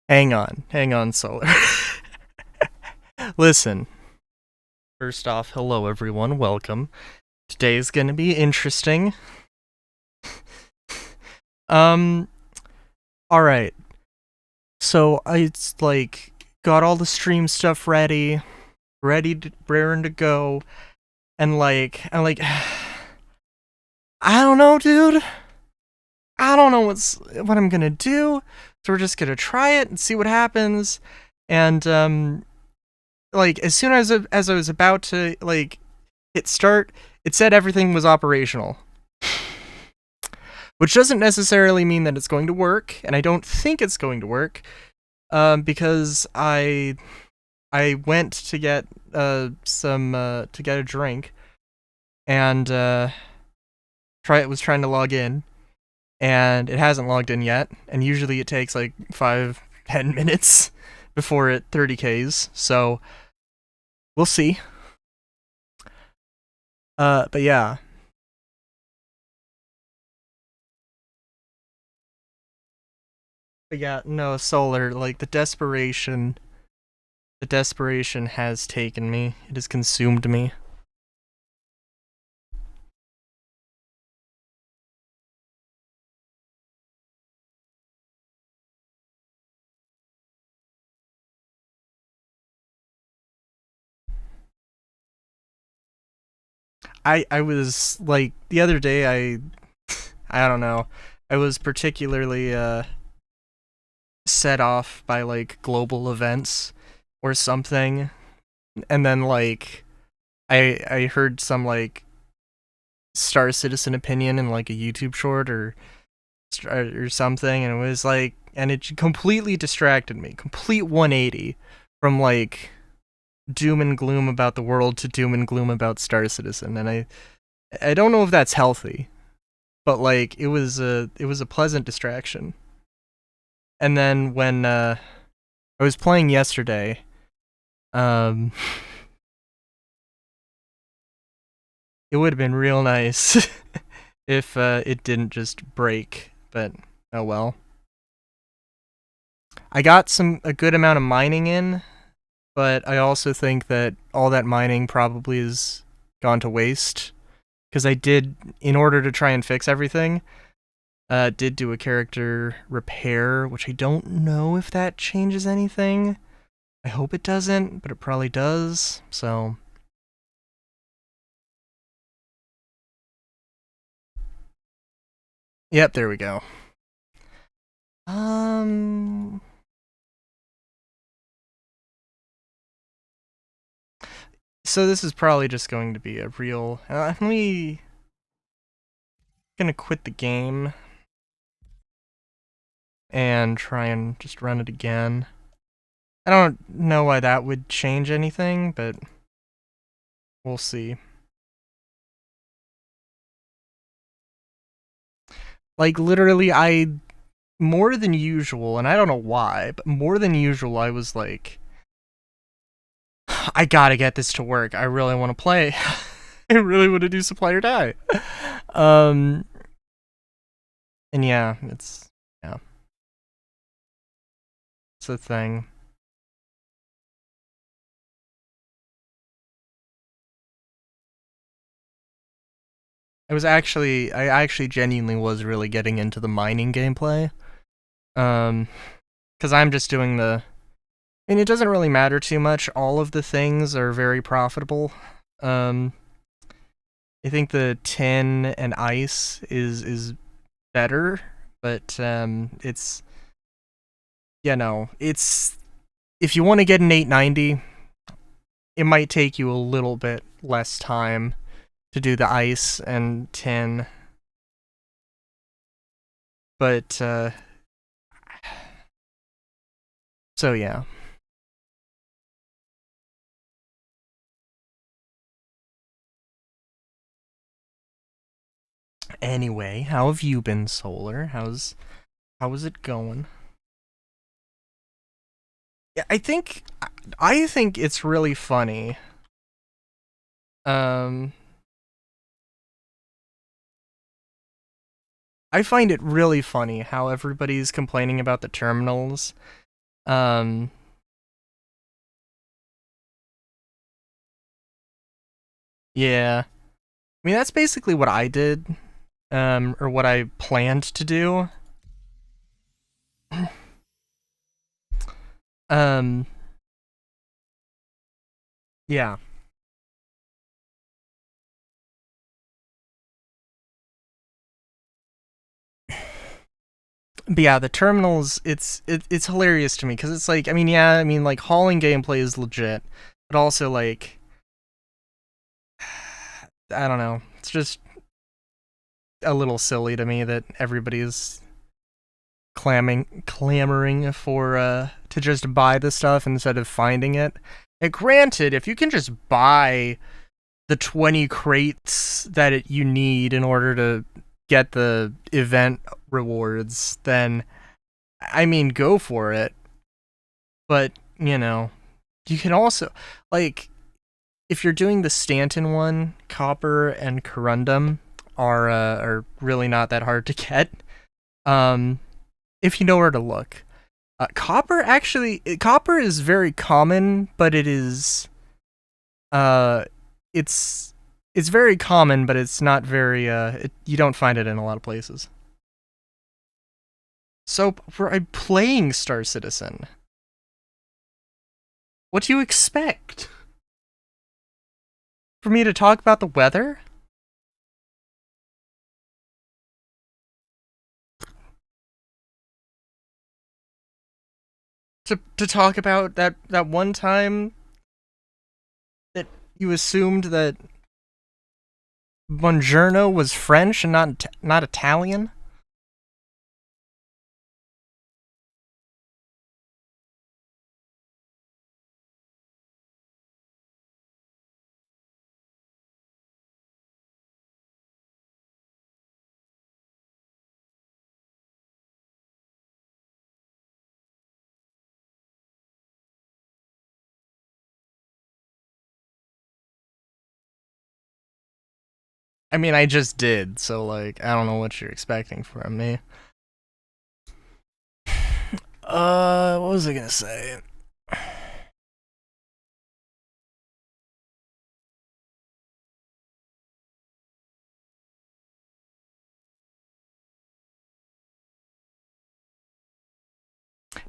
Hang on, Solar. Listen, first off, hello everyone, welcome. Today's gonna be interesting. Um, alright. So, it's like, got all the stream stuff raring to go, and I'm like, I don't know, dude. I don't know what I'm gonna do, so we're just gonna try it and see what happens, and, like, as soon as I was about to, like, hit start, it said everything was operational. Which doesn't necessarily mean that it's going to work, and I don't think it's going to work, because I went to get to get a drink, and was trying to log in, and it hasn't logged in yet, and usually it takes like 5-10 minutes before it 30Ks, so we'll see. But yeah. But yeah, no, Solar, like the desperation has taken me. It has consumed me. I was like the other day I don't know. I was particularly set off by like global events or something, and then like I heard some like Star Citizen opinion in like a YouTube short or something, and it was like, and it completely distracted me, complete 180 from like doom and gloom about the world to doom and gloom about Star Citizen, and I don't know if that's healthy, but like it was a pleasant distraction. And then when I was playing yesterday, um, it would have been real nice if it didn't just break, but oh well. I got a good amount of mining in, but I also think that all that mining probably has gone to waste because I did, in order to try and fix everything, did do a character repair, which I don't know if that changes anything. I hope it doesn't, but it probably does. So, yep, there we go. Um, so this is probably just going to be a real. Let me gonna quit the game and try and just run it again. I don't know why that would change anything, but we'll see. Like literally, I more than usual, and I don't know why, but more than usual, I was like, I gotta get this to work. I really want to play. I really want to do Supply or Die. Um, and yeah, it's a thing. I actually genuinely was really getting into the mining gameplay. Um, because I'm just doing and it doesn't really matter too much. All of the things are very profitable. Um, I think the tin and ice is better, but it's it's if you want to get an 890, it might take you a little bit less time to do the ice and tin, but so yeah. Anyway, how have you been, Solar? How is it going? Yeah, I think it's really funny. Um, I find it really funny how everybody's complaining about the terminals. Um, yeah. I mean, that's basically what I did, or what I planned to do. Um, yeah. But yeah, the terminals, it's hilarious to me because it's like, I mean, yeah, I mean, like hauling gameplay is legit, but also like, I don't know, it's just a little silly to me that everybody's clamoring for to just buy the stuff instead of finding it. And granted, if you can just buy the 20 crates that you need in order to get the event rewards, then I mean, go for it. But, you know, you can also, like, if you're doing the Stanton one, Copper and Corundum are really not that hard to get. Um, if you know where to look. Copper is very common, but it is, uh, it's it's very common, but it's not very, you don't find it in a lot of places. So, I'm playing Star Citizen. What do you expect? For me to talk about the weather? To talk about that one time that you assumed that Buongiorno was French and not Italian? I mean, I just did, so like, I don't know what you're expecting from me. What was I gonna say?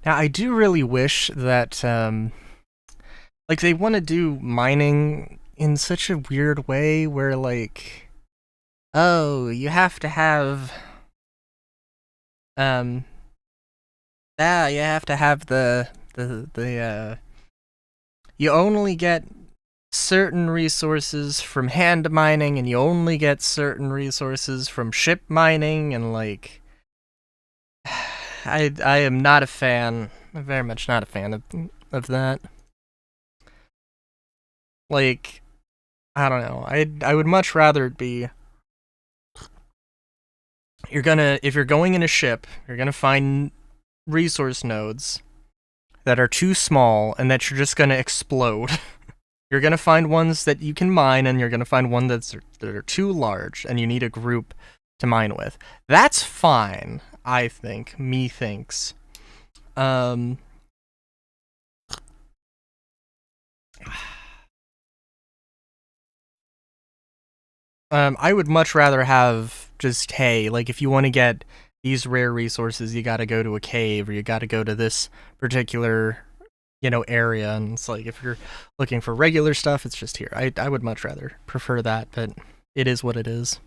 Now, I do really wish that, like, they want to do mining in such a weird way where, like, oh, you have to have, um, you have to have you only get certain resources from hand mining, and you only get certain resources from ship mining, and like, I am not a fan. I'm very much not a fan of that. Like, I don't know. I would much rather it be, if you're going in a ship, you're gonna find resource nodes that are too small and that you're just gonna explode. You're gonna find ones that you can mine, and you're gonna find one that are too large, and you need a group to mine with. That's fine, I think. Me thinks. Um, I would much rather have just, hey, like, if you want to get these rare resources, you got to go to a cave, or you got to go to this particular, area. And it's like, if you're looking for regular stuff, it's just here. I would much rather prefer that, but it is what it is.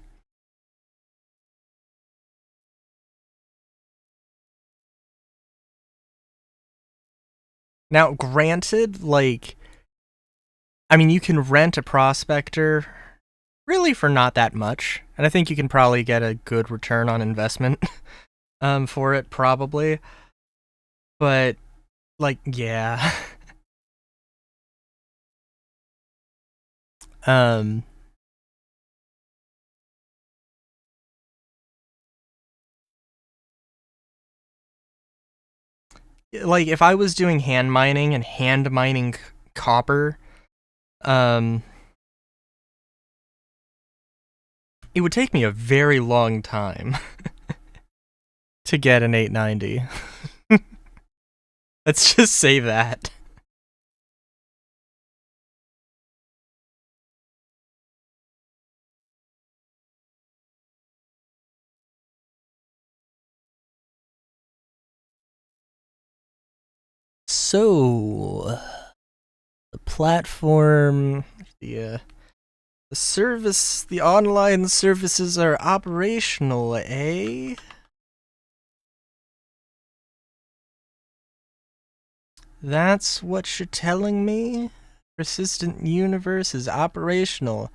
Now, granted, like, I mean, you can rent a prospector really for not that much, and I think you can probably get a good return on investment for it, probably. But, like, yeah. um, like, if I was doing hand mining and hand mining copper, um, it would take me a very long time to get an 890. Let's just say that. So, the platform, the service, the online services are operational, eh? That's what you're telling me? Persistent Universe is operational.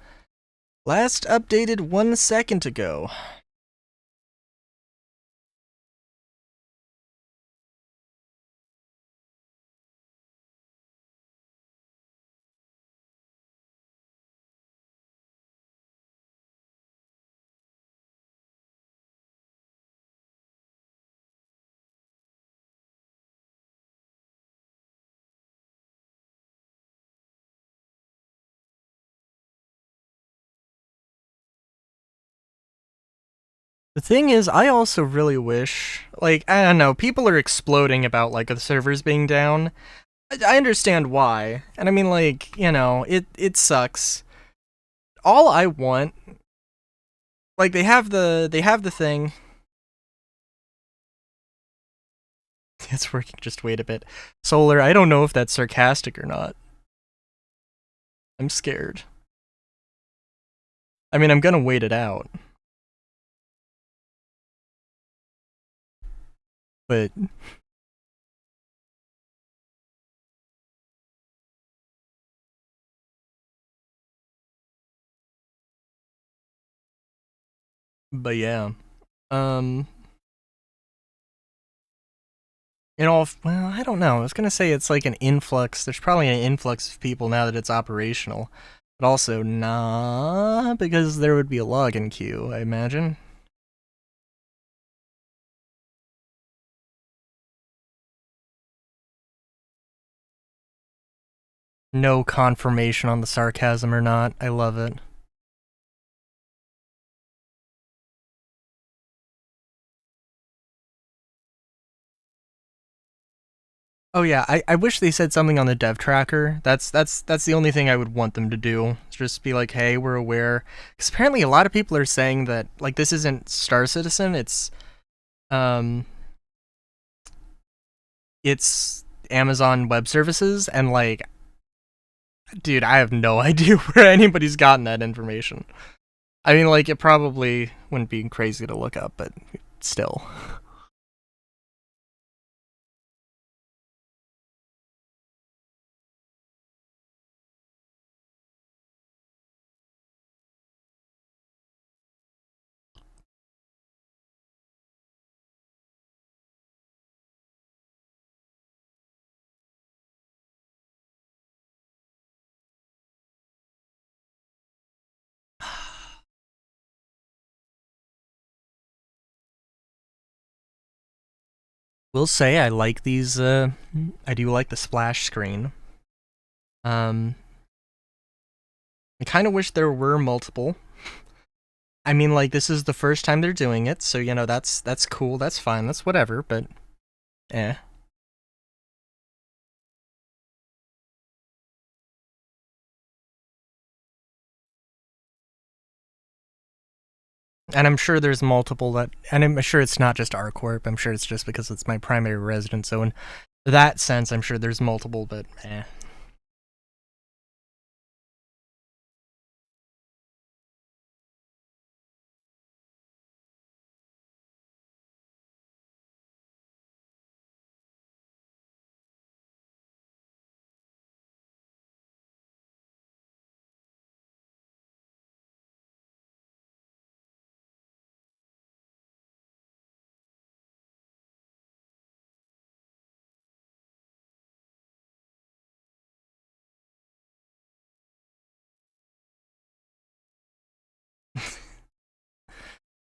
Last updated 1 second ago. The thing is, I also really wish, like, I don't know, people are exploding about, like, the servers being down. I understand why. And I mean, like, you know, it sucks. All I want, like, they have the thing. It's working, just wait a bit. Solar, I don't know if that's sarcastic or not. I'm scared. I mean, I'm gonna wait it out. But yeah. Um well, I don't know. I was gonna say it's like an influx. There's probably an influx of people now that it's operational. But also, nah, because there would be a login queue, I imagine. No confirmation on the sarcasm or not. I love it. Oh yeah, I wish they said something on the dev tracker. That's the only thing I would want them to do. Just be like, hey, we're aware. Because apparently a lot of people are saying that like this isn't Star Citizen. Um it's Amazon Web Services, and like, dude, I have no idea where anybody's gotten that information. I mean, like, it probably wouldn't be crazy to look up, but still. Will say I like these. I do like the splash screen. I kind of wish there were multiple. I mean, like, this is the first time they're doing it, so you know that's cool. That's fine. That's whatever. But, eh. And I'm sure there's multiple that, and I'm sure it's not just ArcCorp. I'm sure it's just because it's my primary residence. So in that sense, I'm sure there's multiple, but eh.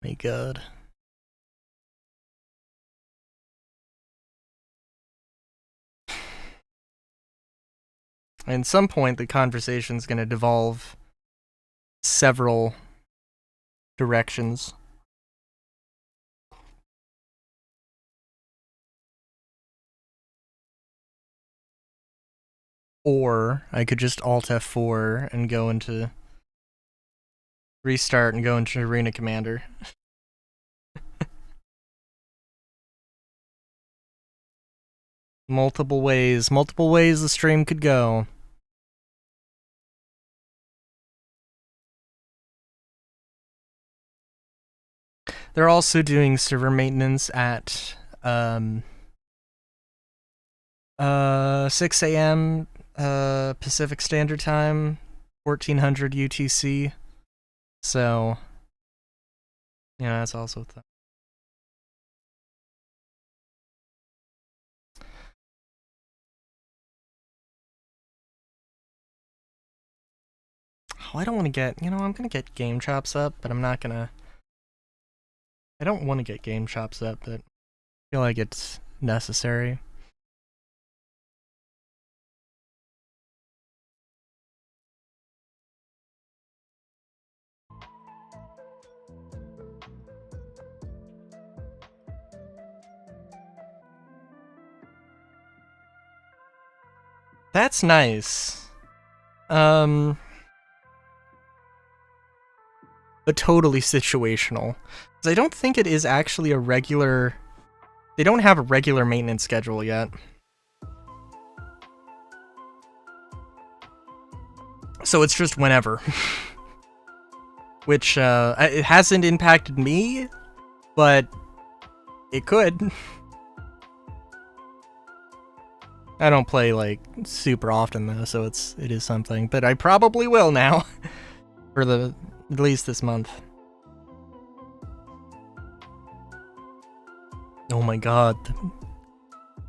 My God. At some point, the conversation's going to devolve several directions. Or I could just Alt F4 and go into restart and go into Arena Commander. Multiple ways the stream could go. They're also doing server maintenance at 6 a.m. Pacific Standard Time, 1400 UTC. So, yeah, that's also a thing. Oh, I don't want to get, I'm going to get Game Chops up, but I'm not going to. I don't want to get Game Chops up, but I feel like it's necessary. That's nice. But totally situational. Because I don't think it is actually a regular. They don't have a regular maintenance schedule yet. So it's just whenever. Which, it hasn't impacted me, but it could. I don't play, like, super often, though, so it is something. But I probably will now. For at least this month. Oh my god. The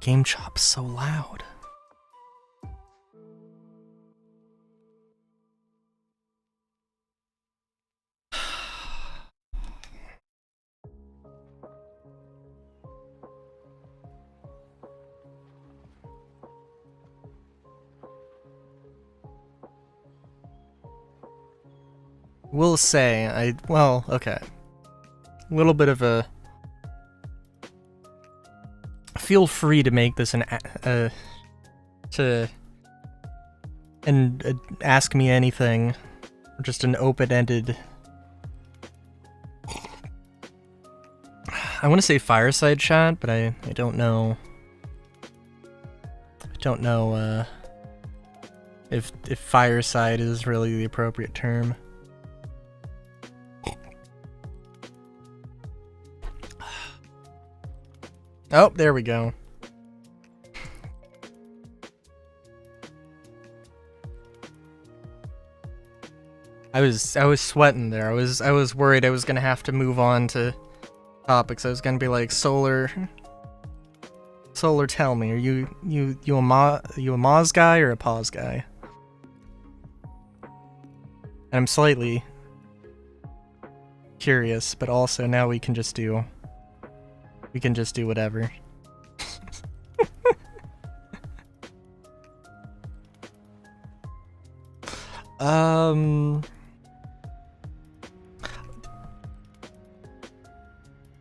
Game Chop's so loud. Will say, well, okay. A little bit of a... Feel free to make this ask me anything. Just an open-ended... I want to say fireside chat, but I don't know... I don't know, if fireside is really the appropriate term. Oh, there we go. I was sweating there. I was worried I was gonna have to move on to topics. I was gonna be like, Solar, tell me, are you a Moz guy or a Pause guy? And I'm slightly curious, but also now we can just do whatever.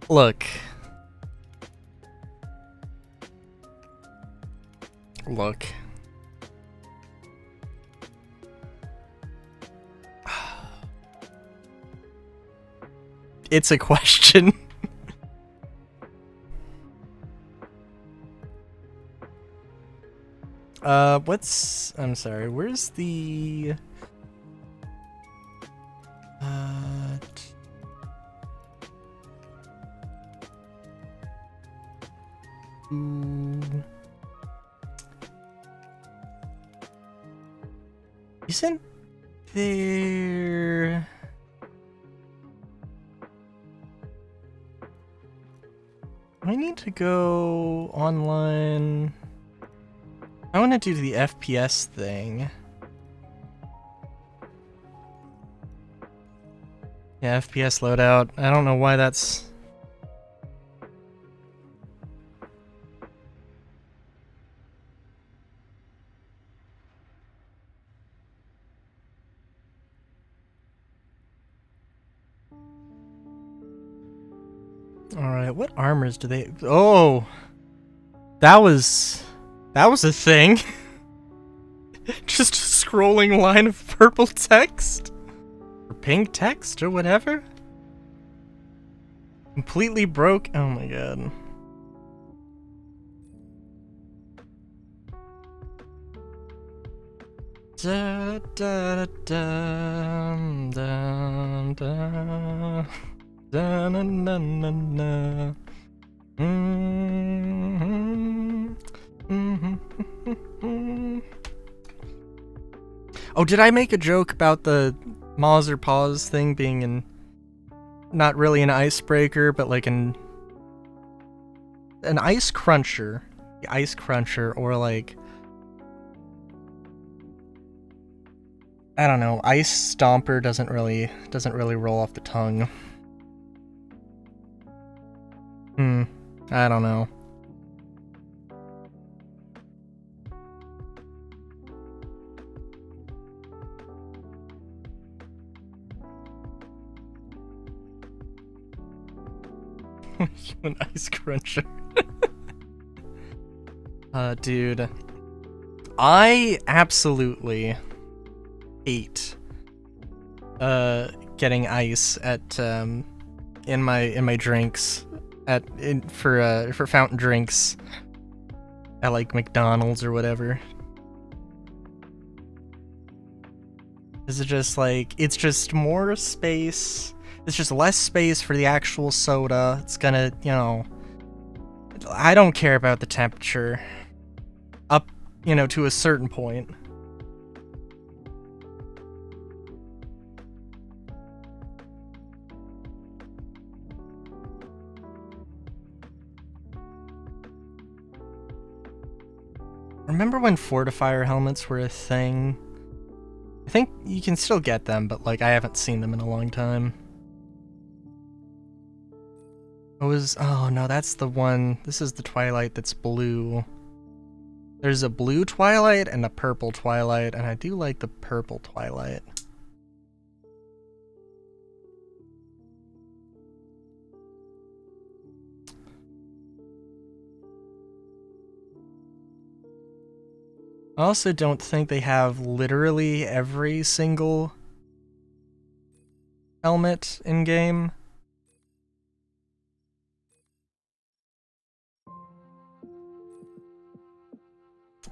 Look. It's a question. I'm sorry, where's the... Isn't there... I need to go online... I want to do the FPS thing. Yeah, FPS loadout. I don't know why that's... Alright, what armors do they... Oh! That was a thing. Just a scrolling line of purple text? Or pink text, or whatever? Completely broke. Oh my god. Da, da, da, da, da, da, na, na, na, na. Oh, did I make a joke about the Moz or Pause thing being not really an icebreaker, but like an ice cruncher? Ice cruncher, or like, I don't know, ice stomper doesn't really roll off the tongue. I don't know. You an ice cruncher. Dude. I absolutely hate getting ice at in my drinks for fountain drinks at like McDonald's or whatever. Is it just like, it's just more space, it's just less space for the actual soda. It's gonna, you know, I don't care about the temperature up, you know, to a certain point. Remember when fortifier helmets were a thing? I think you can still get them, but like I haven't seen them in a long time. Oh no, that's the one. This is the Twilight that's blue. There's a blue Twilight and a purple Twilight, and I do like the purple Twilight. I also don't think they have literally every single helmet in game.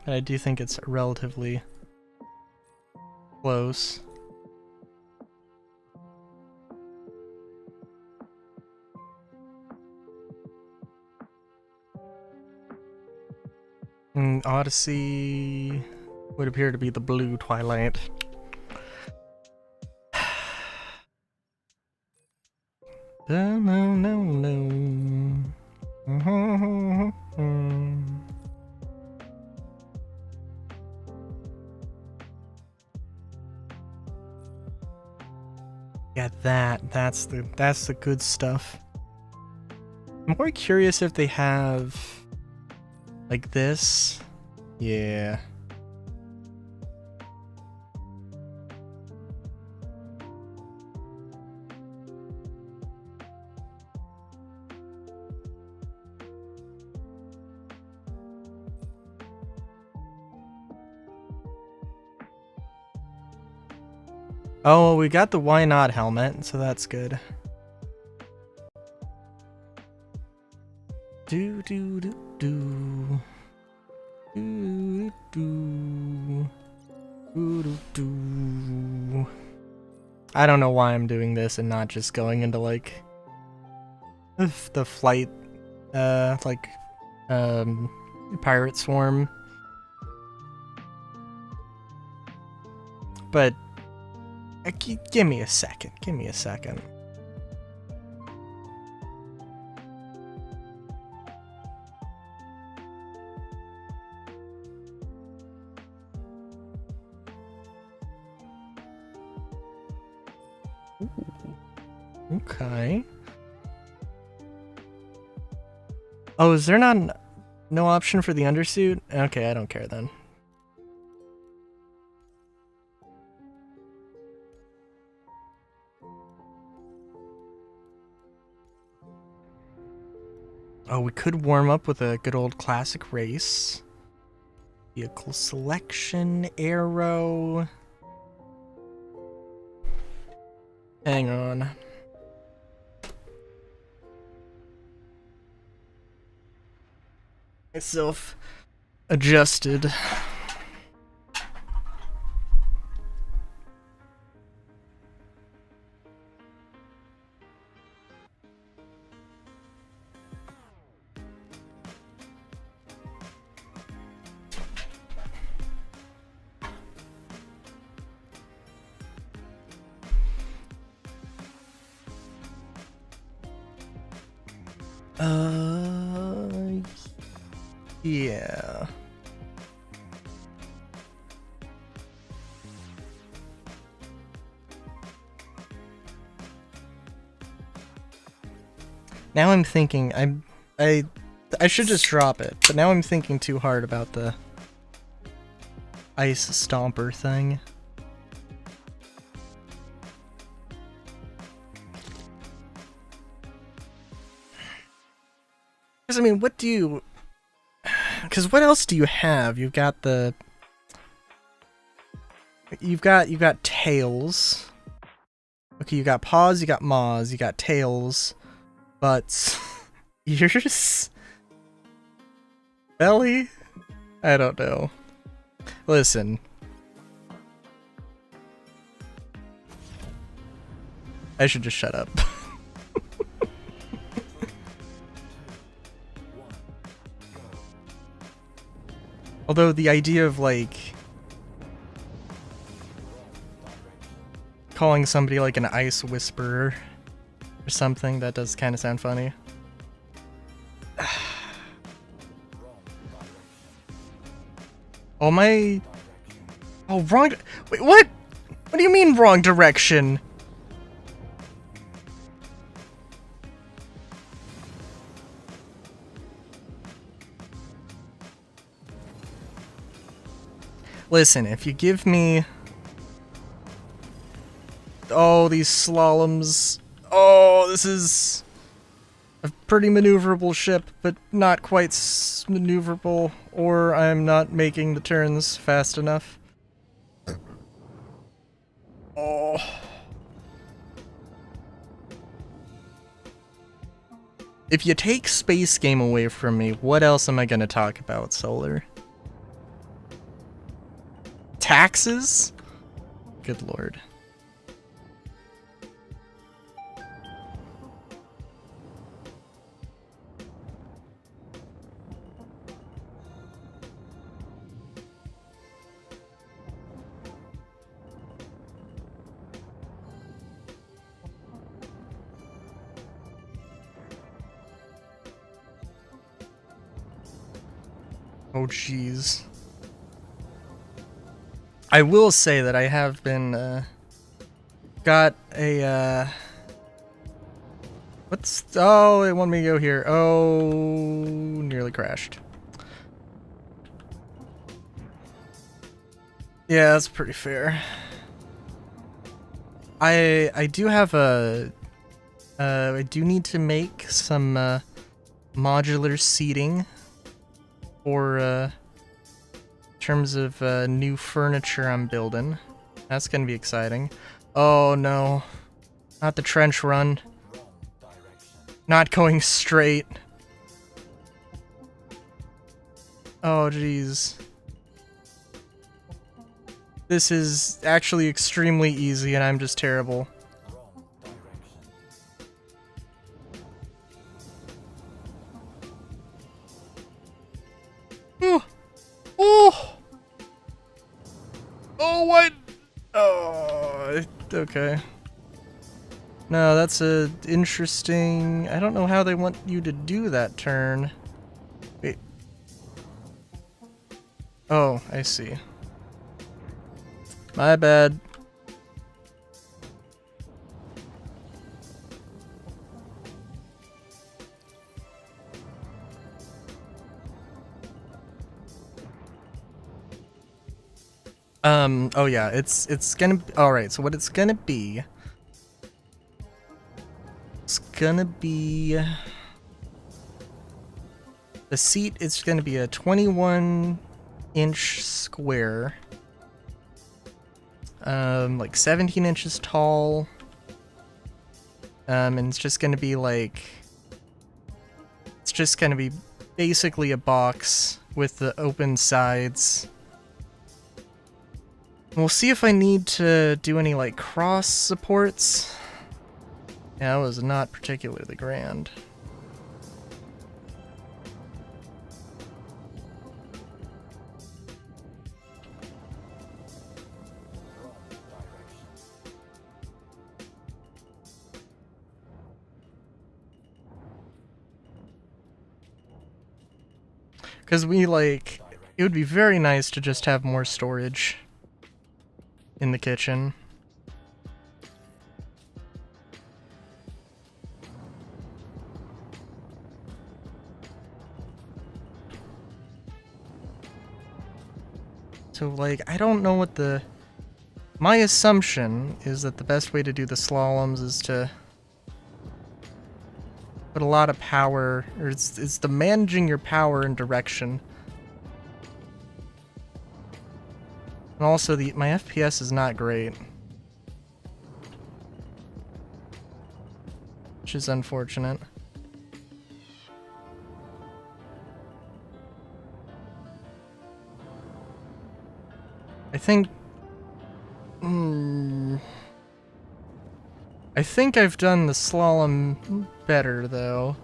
But I do think it's relatively close. Odyssey would appear to be the blue Twilight. No. Yeah, that's the good stuff. I'm more curious if they have like this. Yeah. Oh, we got the why not helmet, so that's good. Do do do do. Do do do do. I don't know why I'm doing this and not just going into like the flight like pirate swarm. But give me a second. Give me a second. Ooh. Okay. Oh, is there no option for the undersuit? Okay, I don't care then. Oh, we could warm up with a good old classic race. Vehicle selection, arrow. Hang on. Myself adjusted. Yeah. Now I'm thinking I should just drop it, but now I'm thinking too hard about the ice stomper thing. Because I mean, what do you? Because what else do you have? You've got tails. Okay, you got paws, you got maws, you got tails, butts, ears, belly. I don't know. Listen. I should just shut up. Although the idea of, like, calling somebody like an ice whisperer or something, that does kind of sound funny. Oh my... Oh, wrong... Wait, what? What do you mean wrong direction? Listen, if you give me... Oh, these slaloms. Oh, this is a pretty maneuverable ship, but not quite maneuverable, or I'm not making the turns fast enough. Oh. If you take Space Game away from me, what else am I gonna talk about, Solar? Taxes? Good lord. Oh jeez. I will say that I have been, got a, what's, oh, it wanted me to go here. Oh, nearly crashed. Yeah, that's pretty fair. I do have a, I do need to make some, modular seating for, in terms of new furniture I'm building. That's gonna be exciting. Oh no. Not the trench run. Not going straight. Oh jeez. This is actually extremely easy and I'm just terrible. Oh! Oh! Oh, what? Oh, okay. No, that's a interesting... I don't know how they want you to do that turn. Wait. Oh, I see. My bad. Oh yeah, it's gonna be, alright, so what it's gonna be the seat is gonna be a 21 inch square. Like 17 inches tall. And it's just gonna be like... It's just gonna be basically a box with the open sides. We'll see if I need to do any, like, cross supports. Yeah, that was not particularly grand. Because we, like, it would be very nice to just have more storage in the kitchen. So, like, I don't know what the... My assumption is that the best way to do the slaloms is to put a lot of power, or it's the managing your power and direction. And also, my FPS is not great. Which is unfortunate. I think... I think I've done the slalom better, though.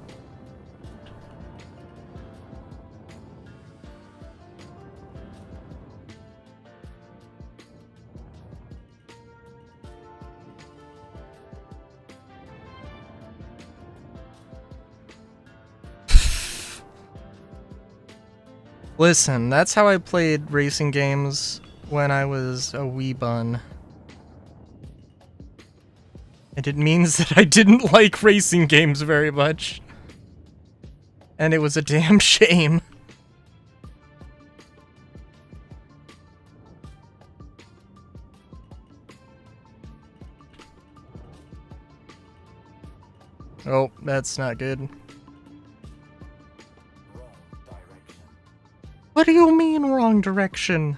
Listen, that's how I played racing games when I was a wee bun. And it means that I didn't like racing games very much. And it was a damn shame. Oh, that's not good. What do you mean, wrong direction?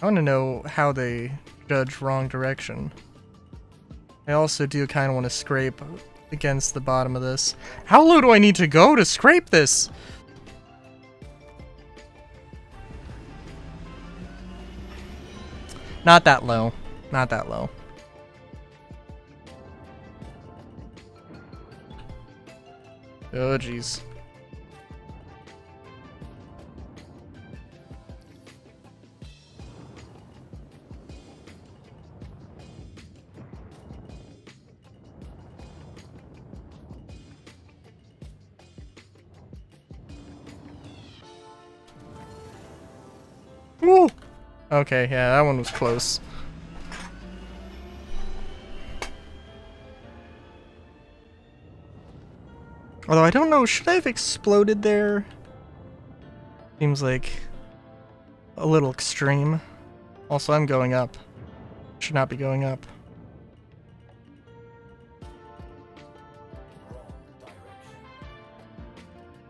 I want to know how they judge wrong direction. I also do kind of want to scrape against the bottom of this. How low do I need to go to scrape this? Not that low. Not that low. Oh, jeez. Woo! Okay, yeah, that one was close. Although I don't know, should I have exploded there? Seems like a little extreme. Also, I'm going up. Should not be going up.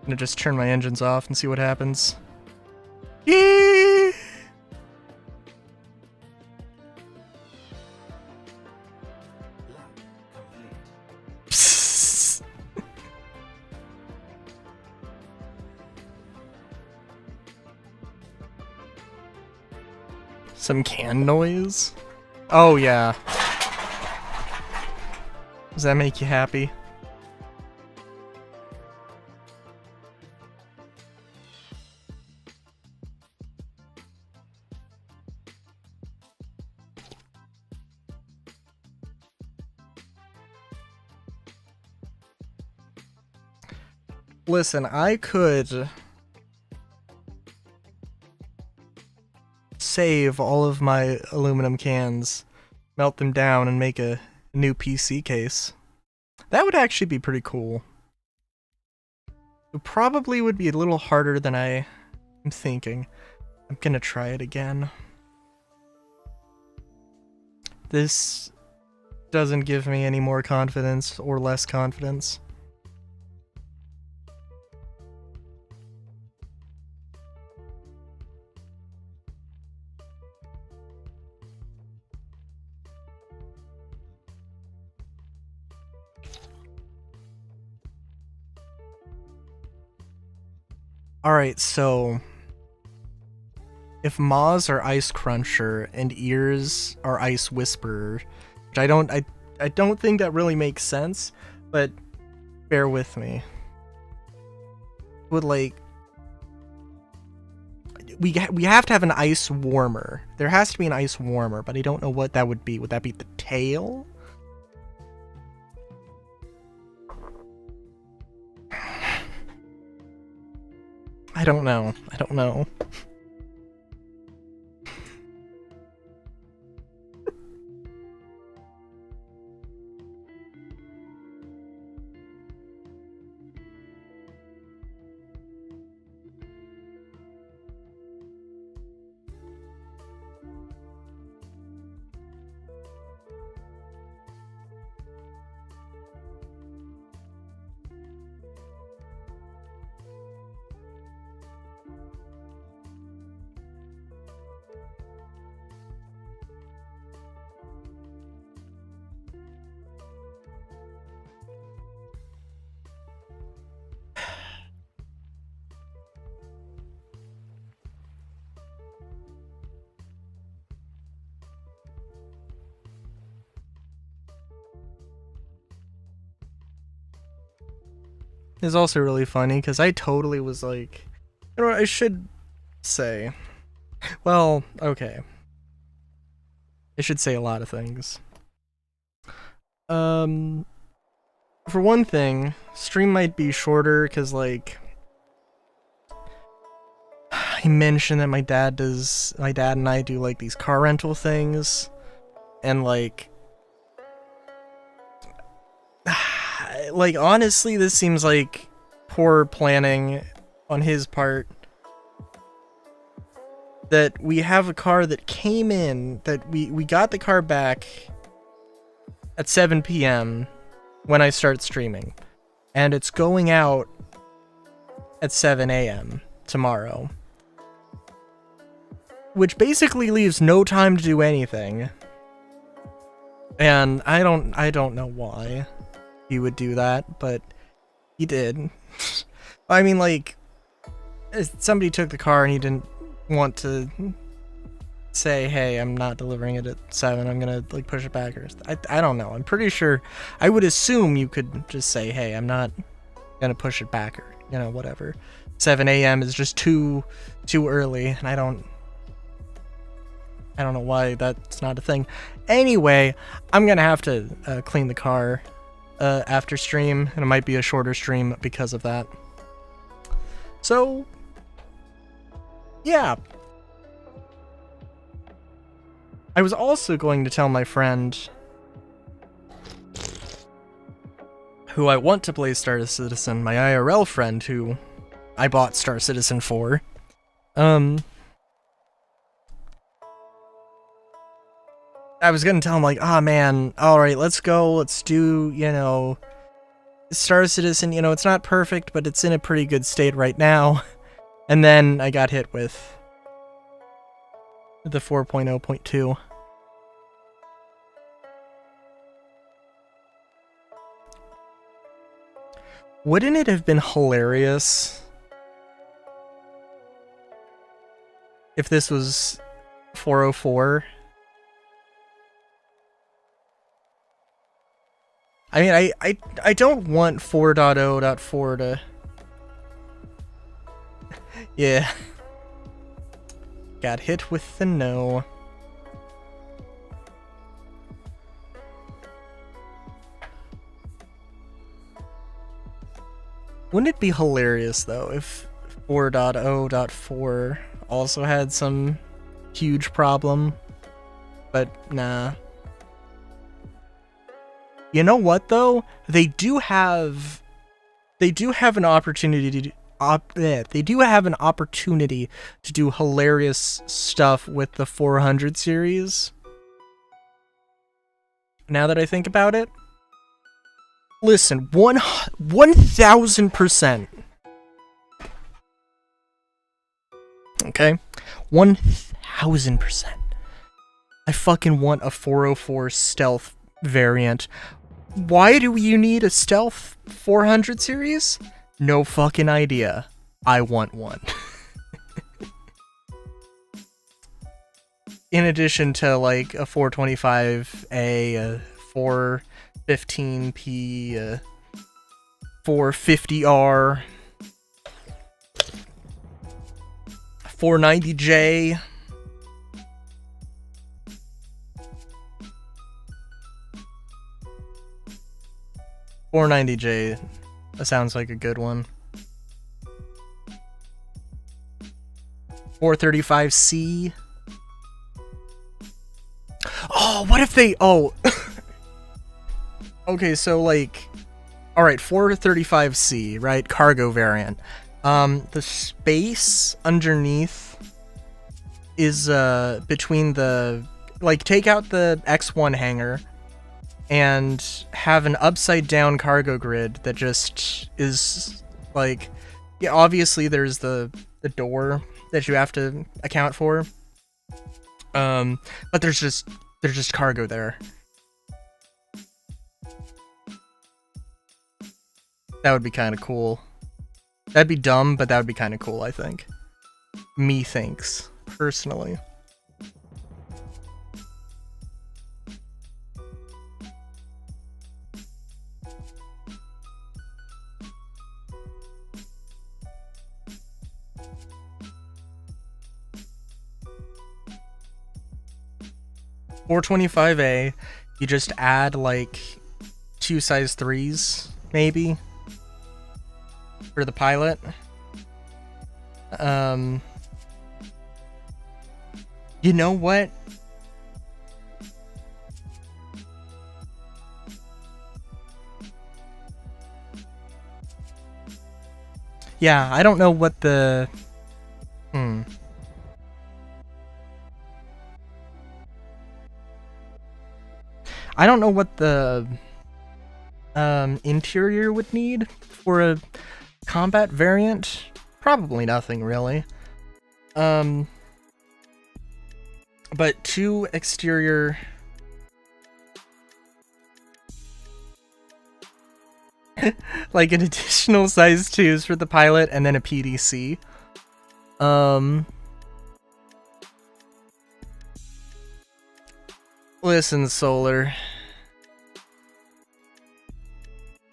I'm gonna just turn my engines off and see what happens. Yee! Some can noise? Oh, yeah. Does that make you happy? Listen, I could save all of my aluminum cans, melt them down, and make a new PC case. That would actually be pretty cool. It probably would be a little harder than I am thinking. I'm gonna try it again. This doesn't give me any more confidence or less confidence. Alright, so if Maws are Ice Cruncher and Ears are Ice Whisperer, which I don't think that really makes sense, but bear with me. Would like we have to have an ice warmer. There has to be an ice warmer, but I don't know what that would be. Would that be the tail? I don't know. I don't know. It's also really funny because I totally was like, you know what, I should say, well, okay. I should say a lot of things. For one thing, stream might be shorter because, like, I mentioned that my dad and I do, like, these car rental things, and, like, honestly, this seems like poor planning on his part. That we have a car that came in, that we got the car back at 7 p.m. when I start streaming. And it's going out at 7 a.m. tomorrow. Which basically leaves no time to do anything. And I don't know why he would do that, but he did. I mean, like, somebody took the car and he didn't want to say, hey, I'm not delivering it at 7, I'm gonna, like, push it back, or I don't know. I'm pretty sure, I would assume you could just say, hey, I'm not gonna push it back, or, you know, whatever. 7 a.m. is just too early, and I don't know why that's not a thing. Anyway, I'm gonna have to clean the car after stream, and it might be a shorter stream because of that. So, yeah. I was also going to tell my friend who I want to play Star Citizen, my IRL friend who I bought Star Citizen for. I was gonna tell him, like, ah, man, alright, let's go, let's do, you know, Star Citizen, you know, it's not perfect, but it's in a pretty good state right now. And then I got hit with the 4.0.2. Wouldn't it have been hilarious if this was 404? I mean, I don't want 4.0.4 to... Yeah. Got hit with the no. Wouldn't it be hilarious, though, if 4.0.4 also had some huge problem? But, nah. You know what, though? They do have an opportunity to they do have an opportunity to do hilarious stuff with the 400 series. Now that I think about it. Listen, 1000%. Okay? 1000%. I fucking want a 404 stealth variant. Why do you need a stealth 400 series? No fucking idea. I want one. In addition to like a 425A, a 415P, a 450R, 490J. $490J. That sounds like a good one. 435C. Oh, what if they... Oh. Okay, so like... Alright, 435C, right? Cargo variant. The space underneath is between the... Like, take out the X1 hangar and have an upside down cargo grid that just is like... Yeah, obviously there's the door that you have to account for. But there's just cargo there. That would be kind of cool. That'd be dumb, but that would be kind of cool, I think. Methinks, personally. $425A, you just add like 2 size 3s, maybe, for the pilot. You know what? Yeah, I don't know what the... I don't know what the interior would need for a combat variant. Probably nothing, really. But 2 exterior... like an additional size 2s for the pilot, and then a PDC. Listen, Solar.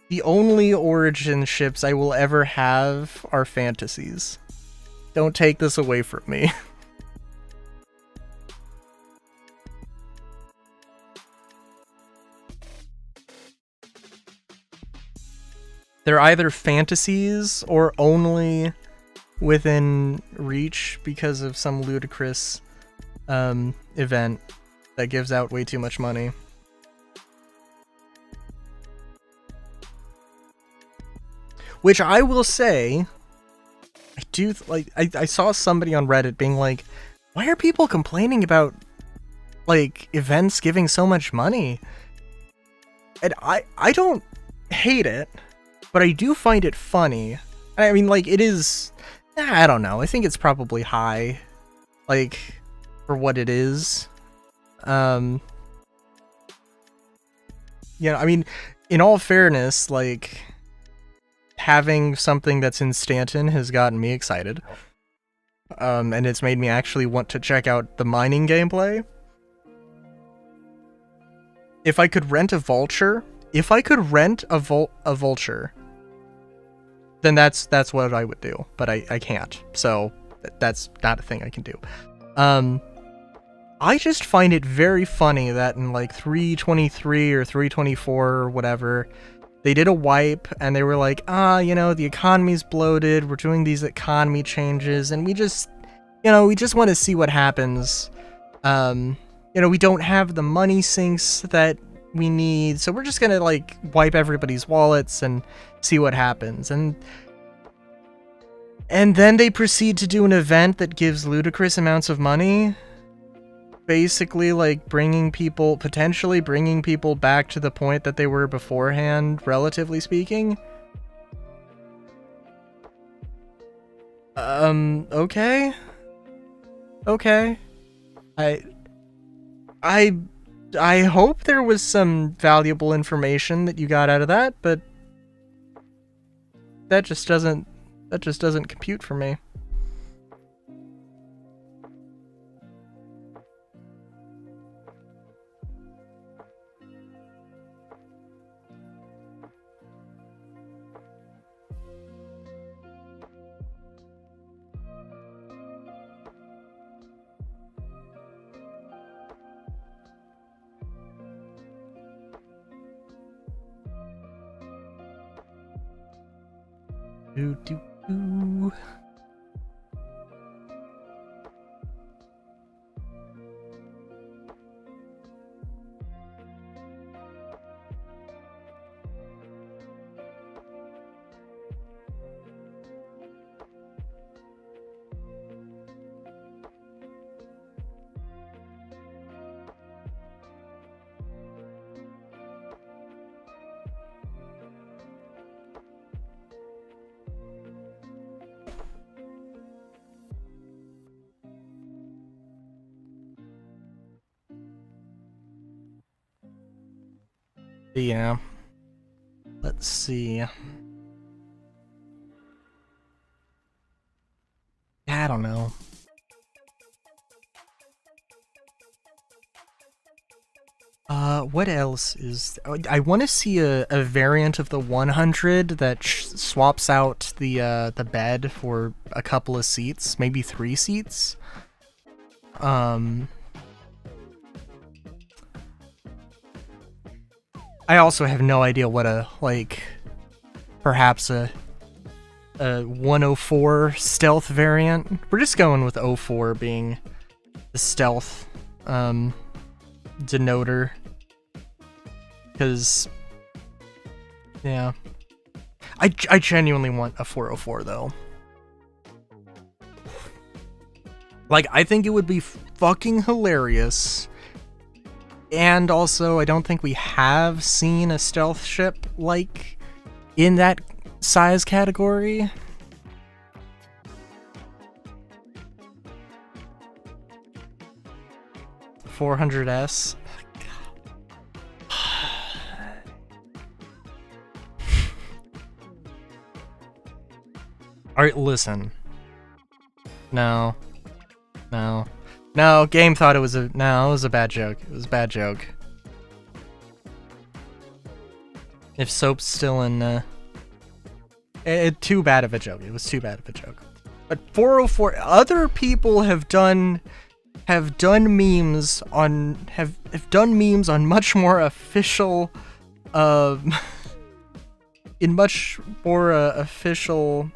The only Origin ships I will ever have are fantasies. Don't take this away from me. They're either fantasies or only within reach because of some ludicrous event that gives out way too much money. Which I will say, I do like. I saw somebody on Reddit being like, "Why are people complaining about like events giving so much money?" And I don't hate it, but I do find it funny. I mean, like, it is... I don't know. I think it's probably high, like, for what it is. You know, I mean, in all fairness, like, having something that's in Stanton has gotten me excited. And it's made me actually want to check out the mining gameplay. If I could rent a vulture... If I could rent a vulture... then that's what I would do, but I can't, so that's not a thing I can do. I just find it very funny that in like 323 or 324 or whatever, they did a wipe and they were like, you know, the economy's bloated, we're doing these economy changes, and we just want to see what happens. You know, we don't have the money sinks that we need, so we're just gonna like wipe everybody's wallets and see what happens. And then they proceed to do an event that gives ludicrous amounts of money, basically like potentially bringing people back to the point that they were beforehand, relatively speaking. Okay. I hope there was some valuable information that you got out of that, but that just doesn't That just doesn't compute for me. Do do do. Yeah. Let's see. I don't know. What else is... I want to see a variant of the 100 that swaps out the bed for a couple of seats, maybe 3 seats. I also have no idea what perhaps a 104 stealth variant. We're just going with 04 being the stealth, denoter. Because, yeah. I genuinely want a 404, though. Like, I think it would be fucking hilarious. And also, I don't think we have seen a stealth ship, like, in that size category. $400S. Alright, listen. No. Game thought it was a... No, it was a bad joke. It was a bad joke. If Soap's still in, too bad of a joke. It was too bad of a joke. But 404... Other people have done memes on... Have done memes on much more official... in much more, official...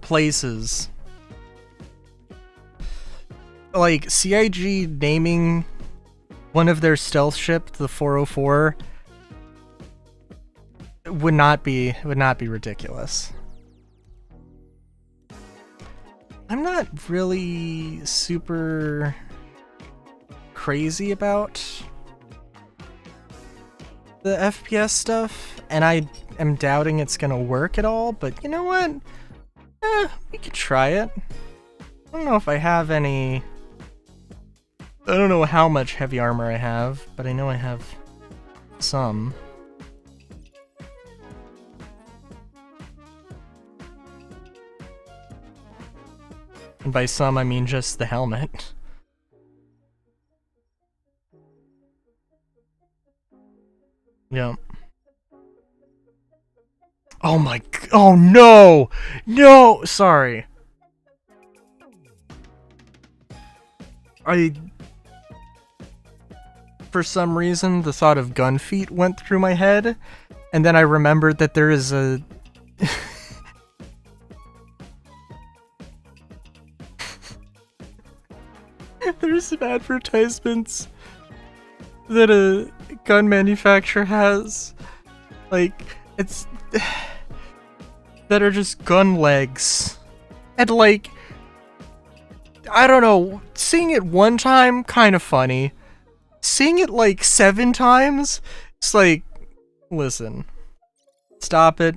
places. Like, CIG naming one of their stealth ship the 404 would not be ridiculous. I'm not really super crazy about the FPS stuff, and I am doubting it's gonna work at all, but you know what? We could try it. I don't know if I have any... I don't know how much heavy armor I have, but I know I have some. And by some, I mean just the helmet. Yeah. Oh my... Oh no! No! Sorry. For some reason, the thought of gun feet went through my head, and then I remembered that there is a... There's some advertisements that a gun manufacturer has. Like, it's... that are just gun legs. And like... I don't know, seeing it one time, kind of funny. Seeing it like 7 times, it's like, listen, stop it,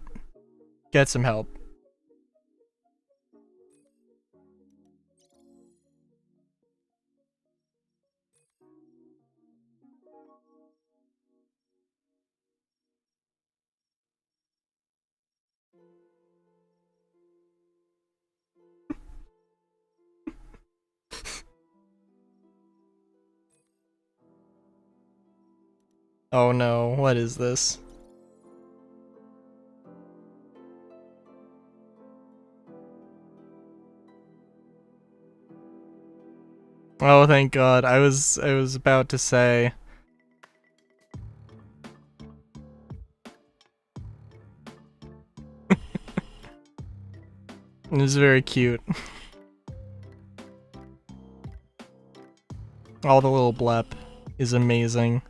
get some help. Oh no, what is this? Oh, thank God. I was about to say. It was very cute. All the little blep is amazing.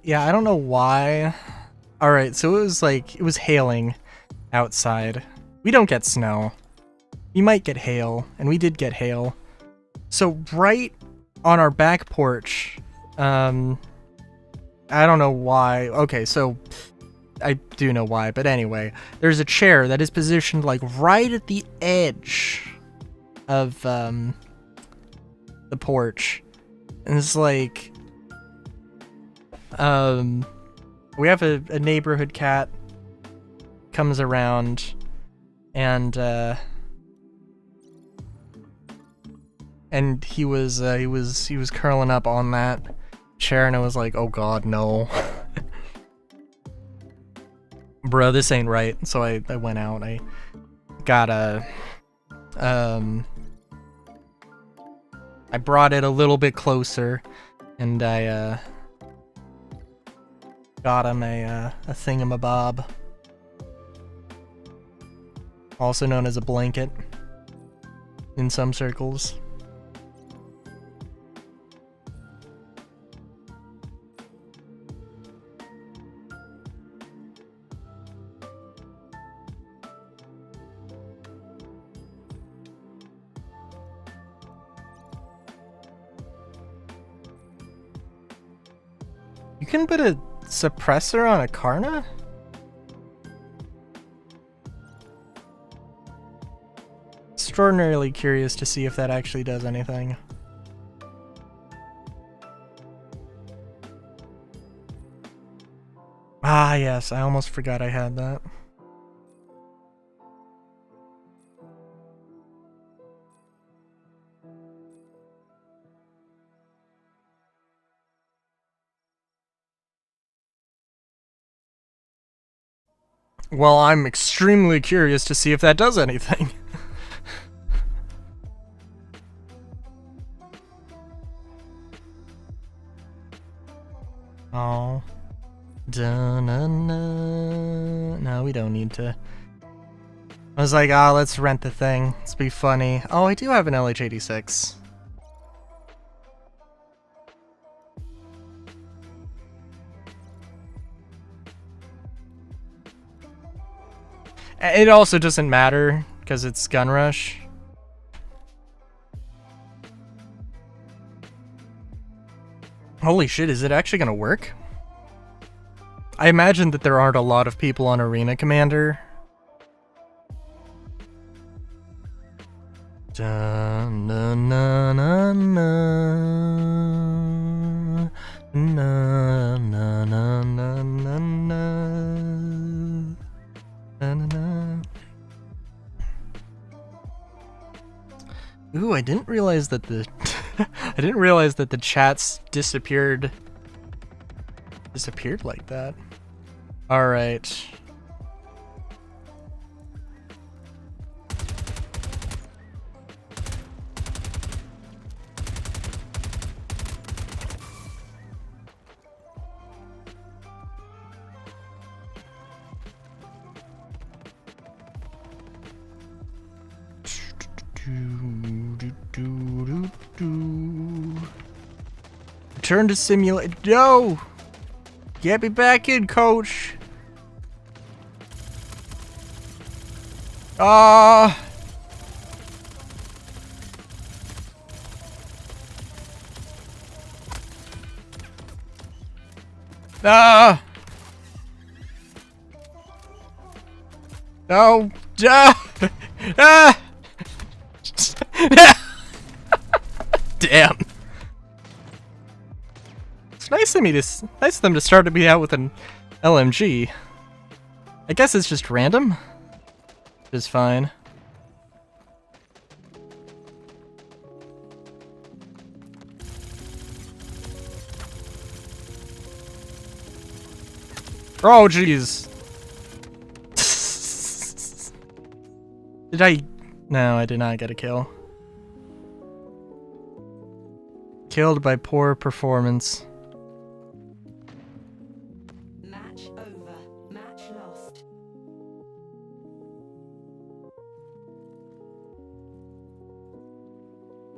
Yeah, I don't know why. Alright, so it was hailing outside. We don't get snow. We might get hail, and we did get hail. So right on our back porch, I don't know why. Okay, so I do know why, but anyway, there's a chair that is positioned like right at the edge of the porch. And it's like we have a neighborhood cat comes around and he was curling up on that chair, and I was like, oh God, no. Bro, this ain't right. So I went out. I got I brought it a little bit closer, and I got him a thingamabob, also known as a blanket in some circles. You can put a suppressor on a Karna? Extraordinarily curious to see if that actually does anything. Ah, yes, I almost forgot I had that. Well, I'm extremely curious to see if that does anything. Oh. No, we don't need to. I was like, ah, let's rent the thing. Let's be funny. Oh, I do have an LH86. It also doesn't matter, because it's Gun Rush. Holy shit, is it actually gonna work? I imagine that there aren't a lot of people on Arena Commander. Dun, dun, dun, dun, dun. Na, na, na, na, na, na. Na, na, na. Ooh, I didn't realize that the I didn't realize that the chats disappeared like that. All right. Return to simulate. No! Get me back in, coach! Ah! Ah! No! Ah! Damn. nice of them to start me out with an LMG. I guess it's just random. Which is fine. Oh, jeez. Did I? No, I did not get a kill. Killed by poor performance. Match over. Match lost.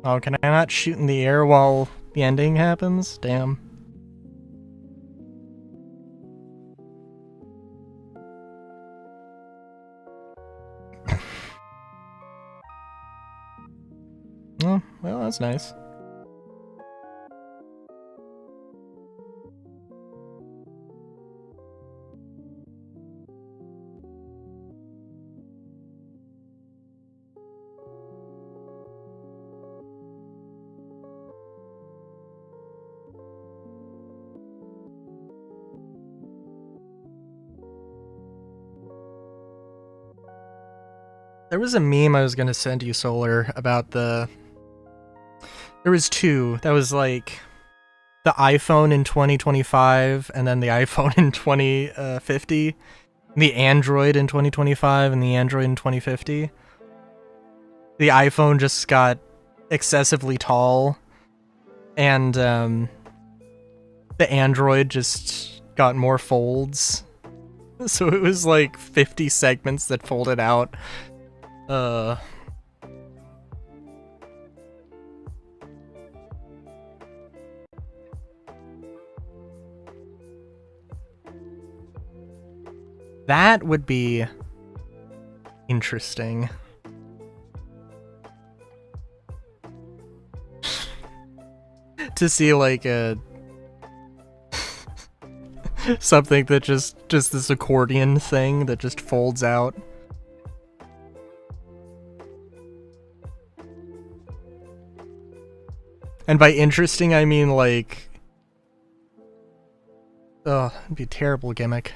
Oh, can I not shoot in the air while the ending happens? Damn. Oh, well, that's nice. There was a meme I was gonna send you, Solar, about the... There was two. That was like the iPhone in 2025 and then the iPhone in 2050. The Android in 2025 and the Android in 2050. The iPhone just got excessively tall and the Android just got more folds. So it was like 50 segments that folded out. That would be interesting. To see like a something that just this accordion thing that just folds out. And by interesting, I mean like... Ugh, it'd be a terrible gimmick.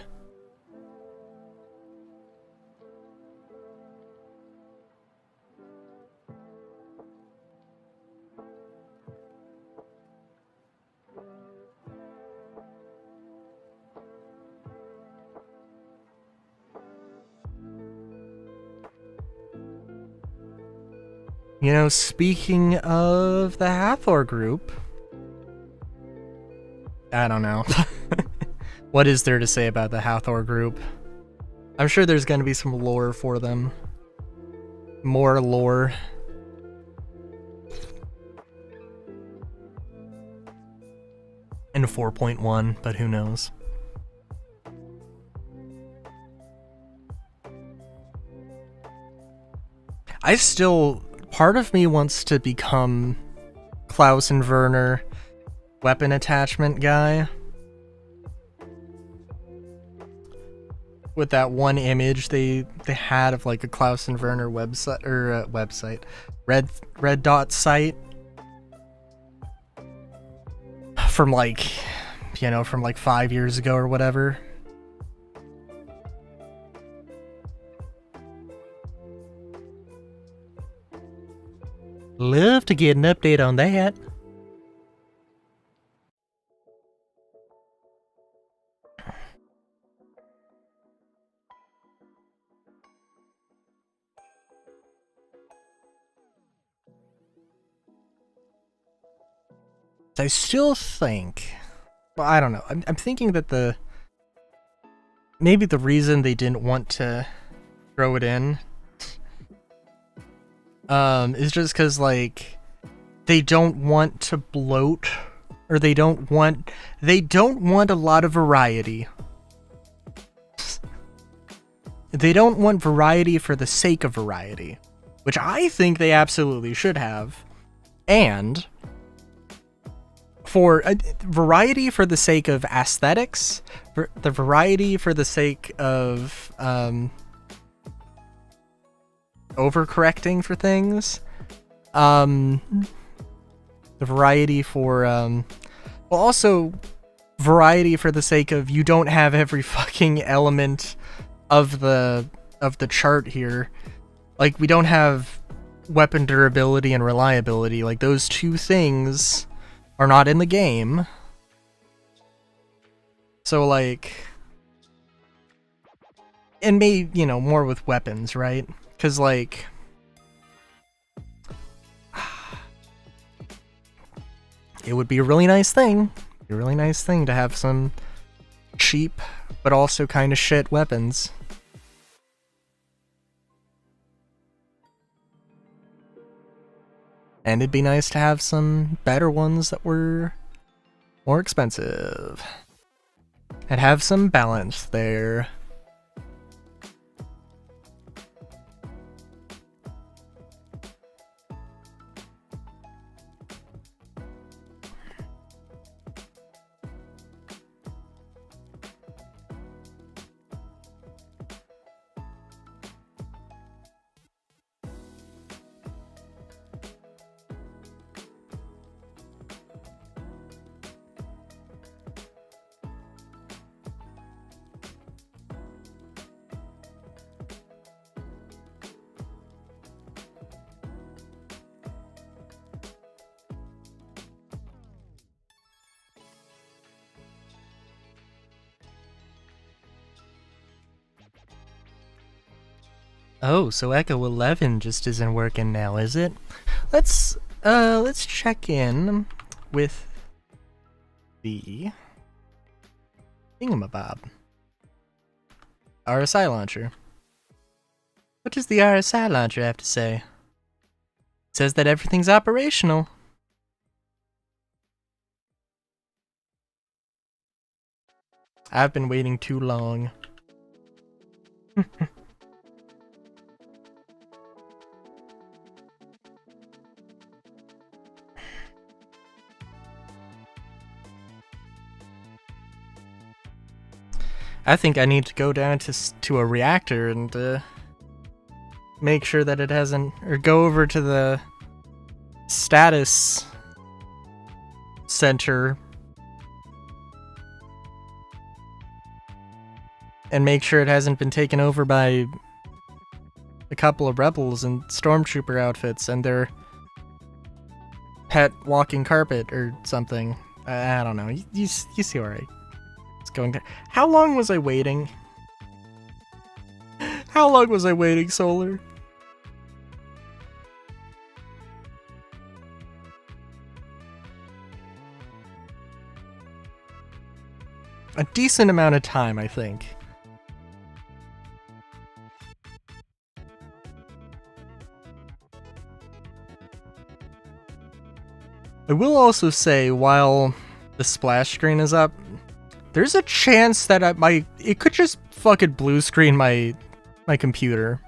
You know, speaking of the Hathor group, I don't know. What is there to say about the Hathor group? I'm sure there's going to be some lore for them. More lore. In 4.1, but who knows? I still... Part of me wants to become Klaus and Werner weapon attachment guy. With that one image they had of like a Klaus and Werner website or red dot site from like, you know, from like 5 years ago or whatever. Love to get an update on that. I still think, well, I don't know. I'm thinking that maybe the reason they didn't want to throw it in is just because, like, they don't want to bloat, or they don't want a lot of variety. They don't want variety for the sake of variety, which I think they absolutely should have, and for variety for the sake of aesthetics, the variety for the sake of overcorrecting for things, the variety for well, also variety for the sake of you don't have every fucking element of the chart here. Like, we don't have weapon durability and reliability. Like, those two things are not in the game. So, like, and maybe, you know, more with weapons, right? Because, like, it would be a really nice thing. A really nice thing to have some cheap, but also kind of shit weapons. And it'd be nice to have some better ones that were more expensive. And have some balance there. Oh, so Echo 11 just isn't working now, is it? Let's check in with the thingamabob. RSI launcher. What does the RSI launcher have to say? It says that everything's operational. I've been waiting too long. I think I need to go down to a reactor and make sure that it hasn't, or go over to the status center and make sure it hasn't been taken over by a couple of rebels in stormtrooper outfits and their pet walking carpet or something. I don't know. You see where it's going to. How long was I waiting? How long was I waiting, Solar? A decent amount of time, I think. I will also say, while the splash screen is up, there's a chance that it could just fucking blue screen my computer.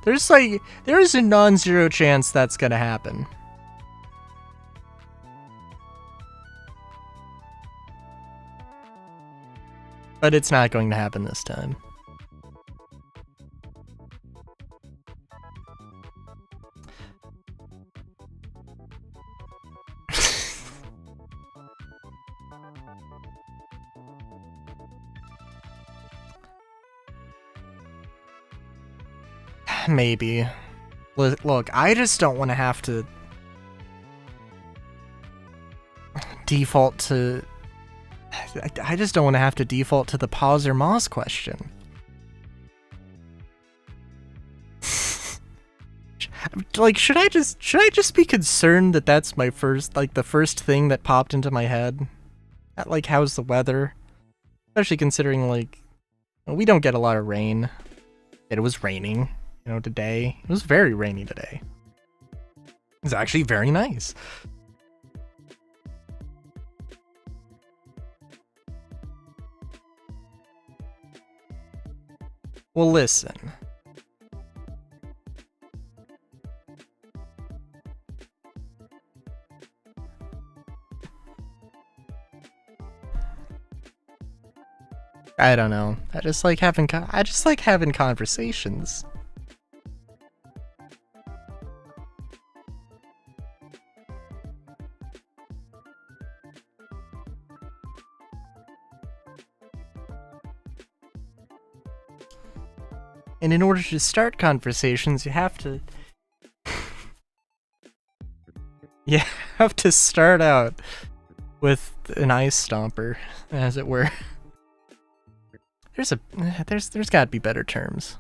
There's a non-zero chance that's gonna happen. But it's not going to happen this time. Maybe. Look, I just don't want to have to default to... I just don't want to have to default to the pause or Moz question. Like, should I just be concerned that that's my first, like, the first thing that popped into my head? Like, how's the weather? Especially considering, like, we don't get a lot of rain. It was raining, you know, today. It was very rainy today. It's actually very nice. Well, listen. I don't know. I just like having conversations. And in order to start conversations, you have to... you have to start out with an ice stomper, as it were. There's gotta be better terms.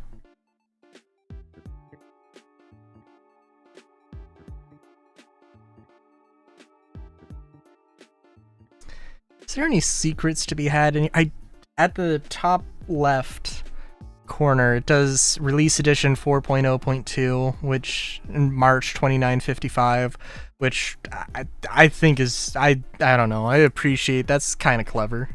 Is there any secrets to be had? At the top left corner, it does release edition 4.0.2, which in March 2955, which I think is I don't know. I appreciate that's kind of clever.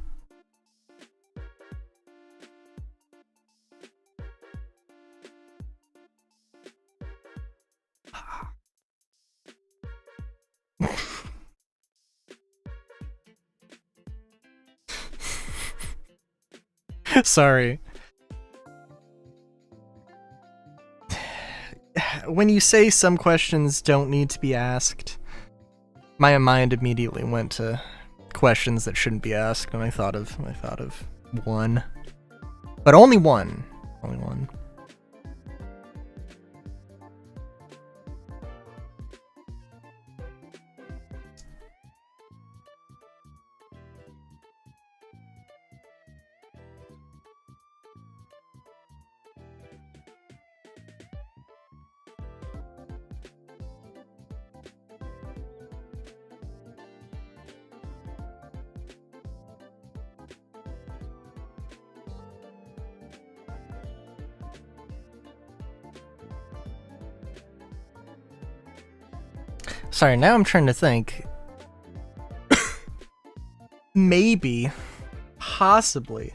Sorry. When you say some questions don't need to be asked, my mind immediately went to questions that shouldn't be asked, and I thought of one. But only one. Only one. Sorry, now I'm trying to think. Maybe, possibly,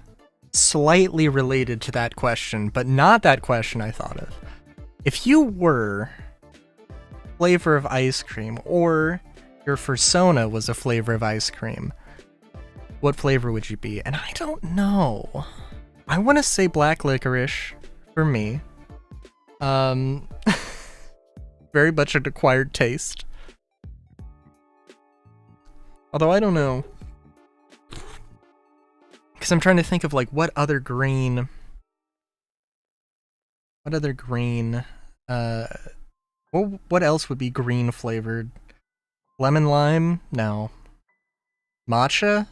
slightly related to that question, but not that question I thought of. If you were flavor of ice cream, or your persona was a flavor of ice cream, what flavor would you be? And I don't know. I want to say black licorice for me. Very much an acquired taste. Although I don't know. Because I'm trying to think of like what other green... What else would be green flavored? Lemon lime? No. Matcha?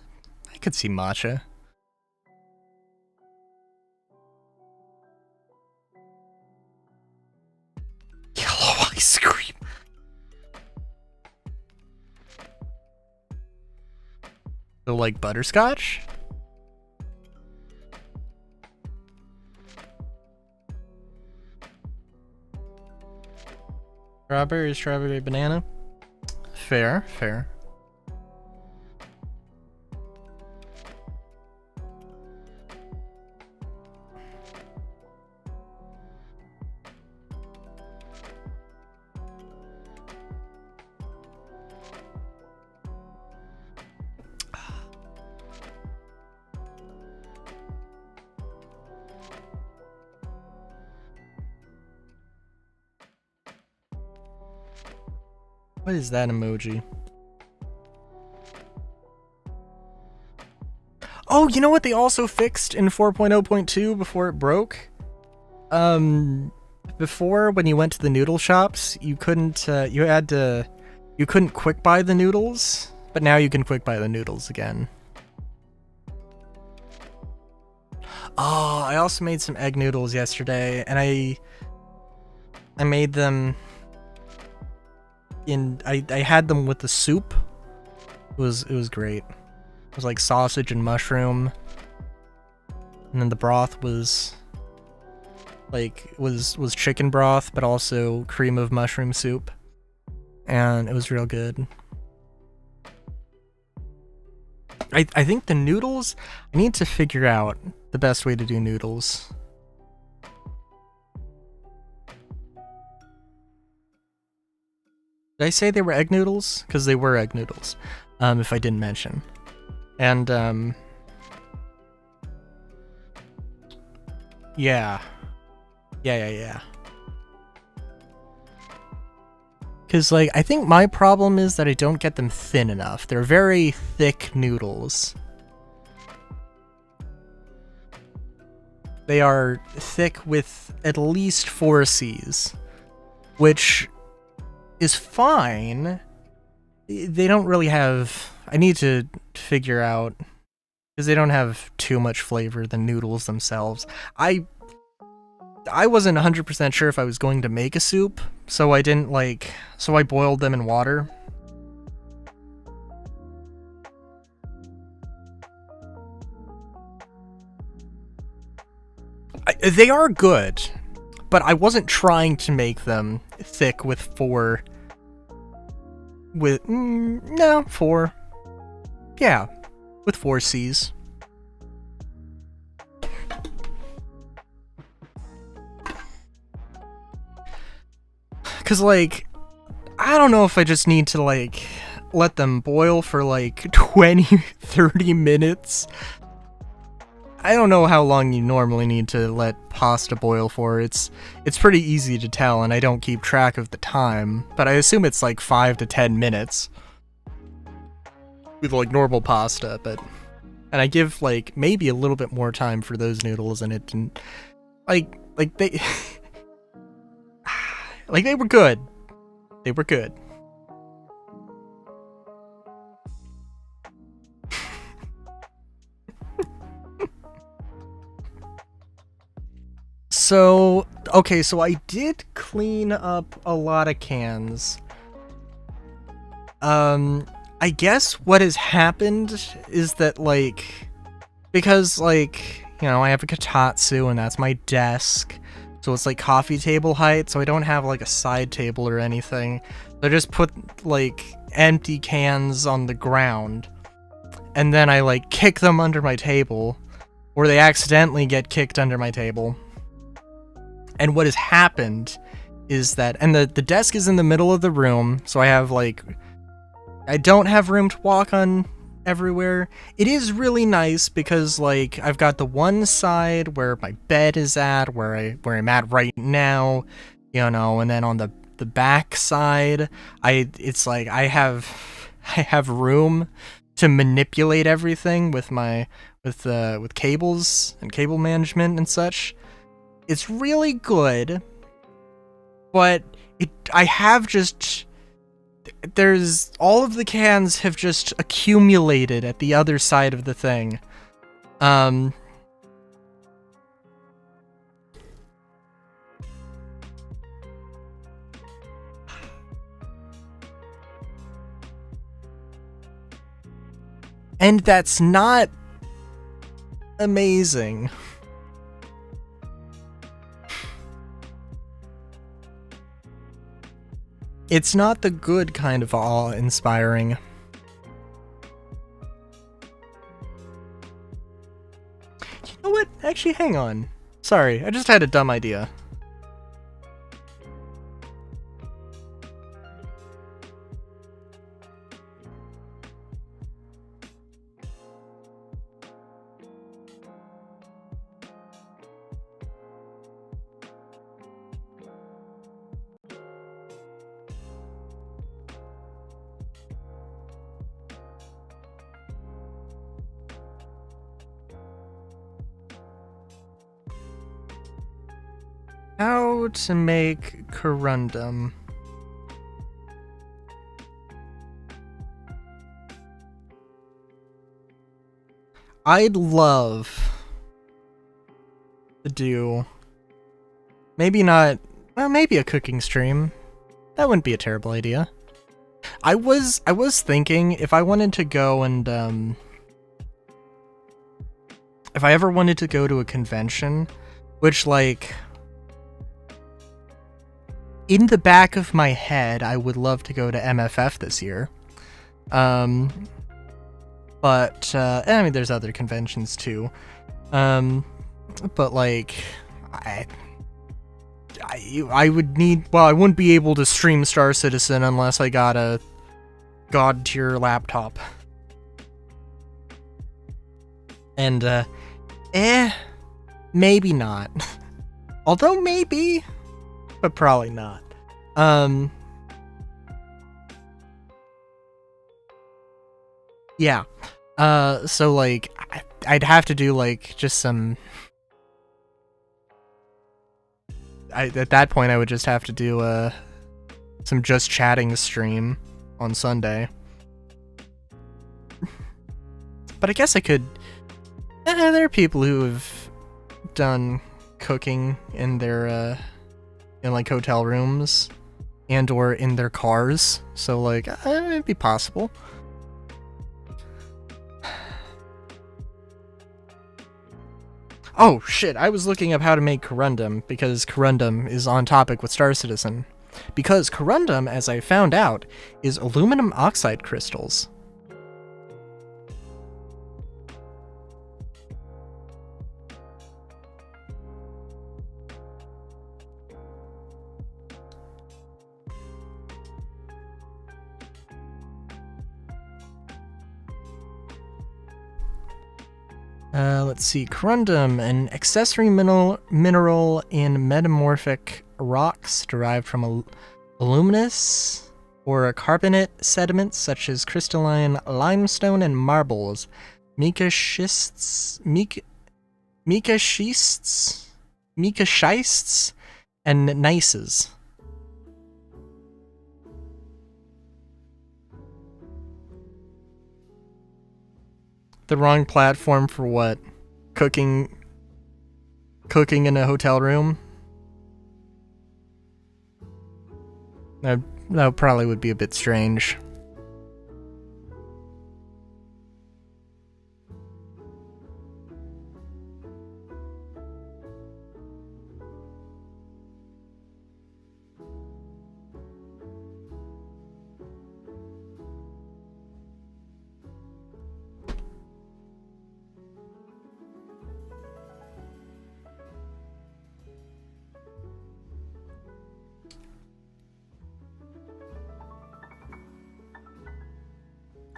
I could see matcha. Yellow ice cream. So like butterscotch? Strawberry, banana? Fair. What is that emoji? Oh, you know what they also fixed in 4.0.2 before it broke? Before, when you went to the noodle shops, you couldn't, you couldn't quick buy the noodles, but now you can quick buy the noodles again. Oh, I also made some egg noodles yesterday, and I made them I had them with the soup. It was great. It was like sausage and mushroom, and then the broth was chicken broth, but also cream of mushroom soup, and it was real good. I think the noodles, I need to figure out the best way to do noodles. Did I say they were egg noodles? Because they were egg noodles, if I didn't mention. And, yeah. Because, like, I think my problem is that I don't get them thin enough. They're very thick noodles. They are thick with at least 4 C's, which is fine. They don't really have... I need to figure out... because they don't have too much flavor, the noodles themselves. I wasn't 100% sure if I was going to make a soup, so I didn't so I boiled them in water. They are good, but I wasn't trying to make them thick with 4. No, 4. Yeah, with 4 C's. Cause I don't know if I just need to let them boil for 20-30 minutes. I don't know how long you normally need to let pasta boil for. It's pretty easy to tell, and I don't keep track of the time, but I assume it's 5 to 10 minutes with normal pasta, and I give maybe a little bit more time for those noodles, and it didn't they they were good. They were good. So, okay, so I did clean up a lot of cans. I guess what has happened is that, because, I have a Kotatsu and that's my desk, so it's, coffee table height, so I don't have, a side table or anything. So I just put, empty cans on the ground, and then I, kick them under my table, or they accidentally get kicked under my table. And what has happened is that, and the desk is in the middle of the room, so I have I don't have room to walk on everywhere. It is really nice because I've got the one side where my bed is at, where I'm at right now, and then on the back side, I have room to manipulate everything with with cables and cable management and such. It's really good, but there's all of the cans have just accumulated at the other side of the thing. And that's not amazing. It's not the good kind of awe-inspiring. You know what? Actually, hang on. Sorry, I just had a dumb idea. How to make corundum. I'd love to do maybe a cooking stream. That wouldn't be a terrible idea. I was thinking if I wanted to go and if I ever wanted to go to a convention, which in the back of my head, I would love to go to MFF this year. But I mean, there's other conventions too. But I would need. Well, I wouldn't be able to stream Star Citizen unless I got a god tier laptop. And maybe not. Although maybe. But probably not. Yeah. So I'd have to do just some at that point I would just have to do some just chatting stream on Sunday. But I guess I could. There are people who have done cooking in their in like hotel rooms and or in their cars, so like it'd be possible. Oh shit, I was looking up how to make corundum because corundum is on topic with Star Citizen. Because corundum, as I found out, is aluminum oxide crystals. Let's see, corundum, an accessory mineral in metamorphic rocks derived from aluminous or carbonate sediments such as crystalline limestone and marbles, mica schists, and gneisses. The wrong platform for what? Cooking in a hotel room? That probably would be a bit strange.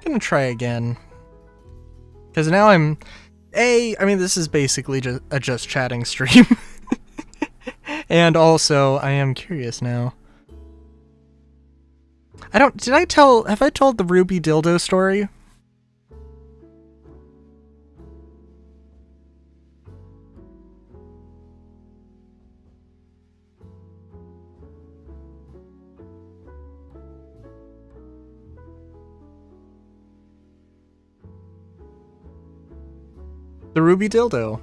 Gonna try again, because now I mean this is basically just a just chatting stream. And also I am curious now. Have I told the Ruby dildo story? The Ruby dildo.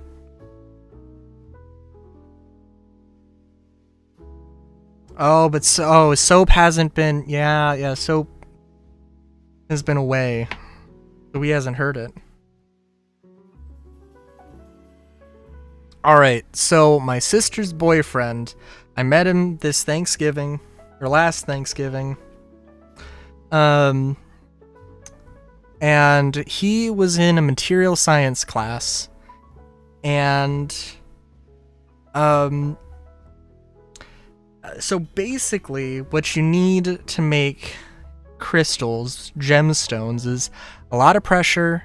Oh, but Soap hasn't been. Yeah, Soap has been away, so he hasn't heard it. All right, so my sister's boyfriend, I met him this Thanksgiving, or last Thanksgiving. And he was in a material science class, and so basically what you need to make crystals, gemstones, is a lot of pressure,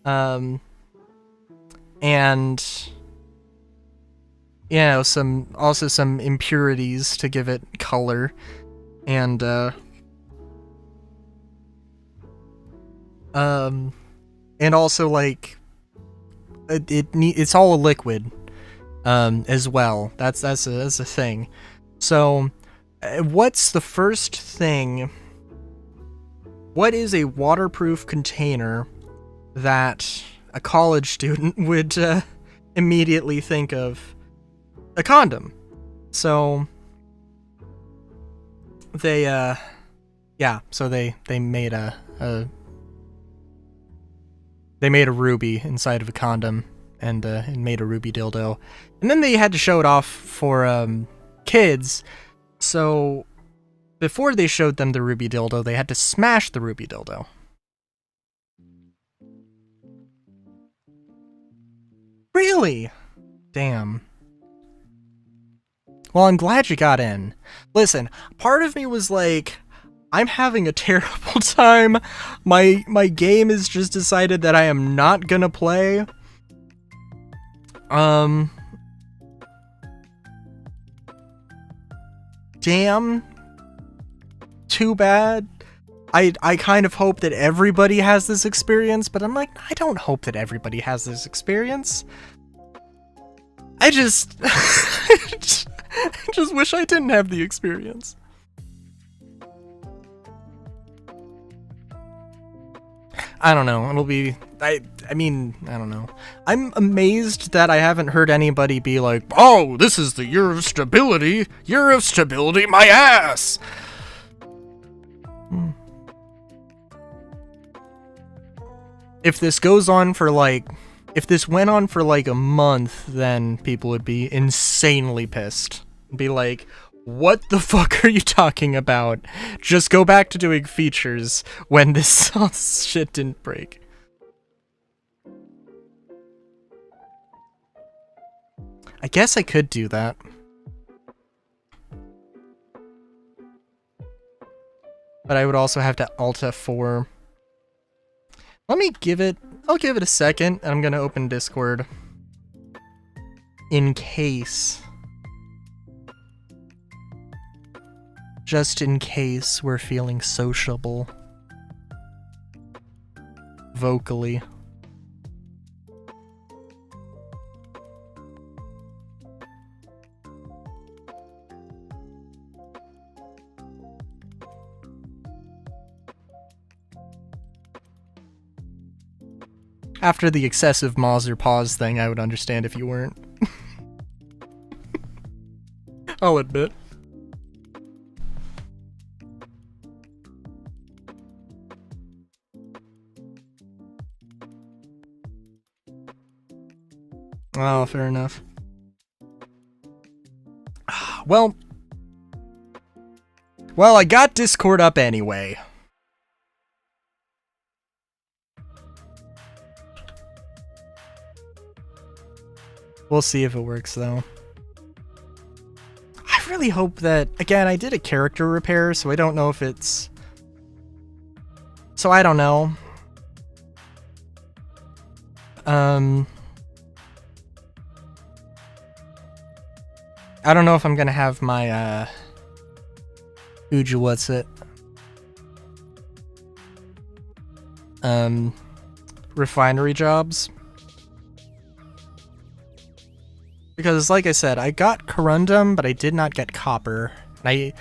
and you know, some impurities to give it color, and also like it's all a liquid as well. That's a thing. So what's the first thing? What is a waterproof container that a college student would immediately think of? A condom. So they made a ruby inside of a condom and made a ruby dildo, and then they had to show it off for kids. So before they showed them the ruby dildo, they had to smash the ruby dildo. Really? Damn. Well, I'm glad you got in. Listen, part of me was like, I'm having a terrible time. My game has just decided that I am not gonna play. Damn. Too bad. I kind of hope that everybody has this experience, but I'm like, I don't hope that everybody has this experience. I just I just wish I didn't have the experience. I don't know. It'll be I mean, I don't know. I'm amazed that I haven't heard anybody be like, "Oh, this is the year of stability. Year of stability, my ass." If this goes on for like if this went on for like a month, then people would be insanely pissed. Be like, what the fuck are you talking about? Just go back to doing features when this shit didn't break. I guess I could do that. But I would also have to Alt F4. I'll give it a second, and I'm gonna open Discord. In case. Just in case we're feeling sociable. Vocally. After the excessive Mauser pause thing, I would understand if you weren't. I'll admit. Oh, fair enough. Well, I got Discord up anyway. We'll see if it works, though. I really hope that... Again, I did a character repair, so I don't know if it's... So I don't know. I don't know if I'm gonna have my, refinery jobs. Because, like I said, I got corundum, but I did not get copper. I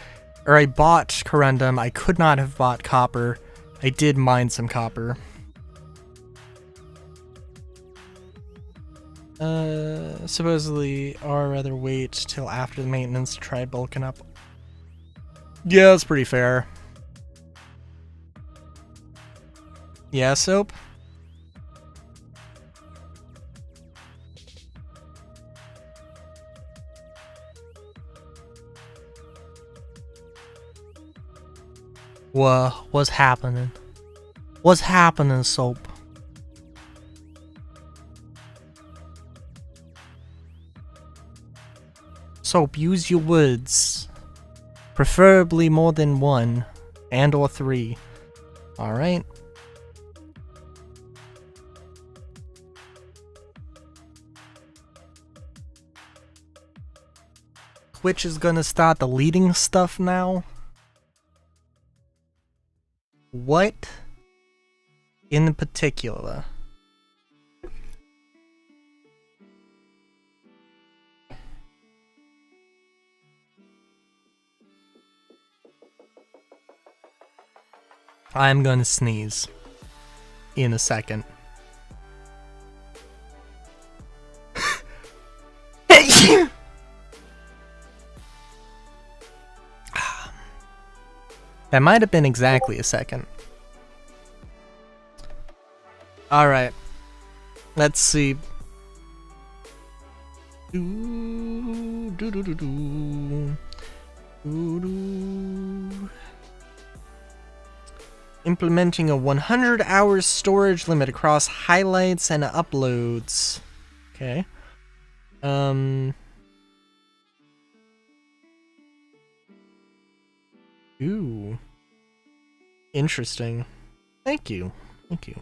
bought corundum, I could not have bought copper. I did mine some copper. Supposedly, or rather wait till after the maintenance to try bulking up. Yeah, that's pretty fair. Yeah, Soap? What's happening? What's happening, Soap? Soap, use your words. Preferably more than one, and or three. Alright. Twitch is gonna start deleting stuff now? What in particular? I'm gonna sneeze in a second. That might have been exactly a second. Alright. Let's see. Implementing a 100 hours storage limit across highlights and uploads. Okay. Ooh. Interesting. Thank you. Thank you.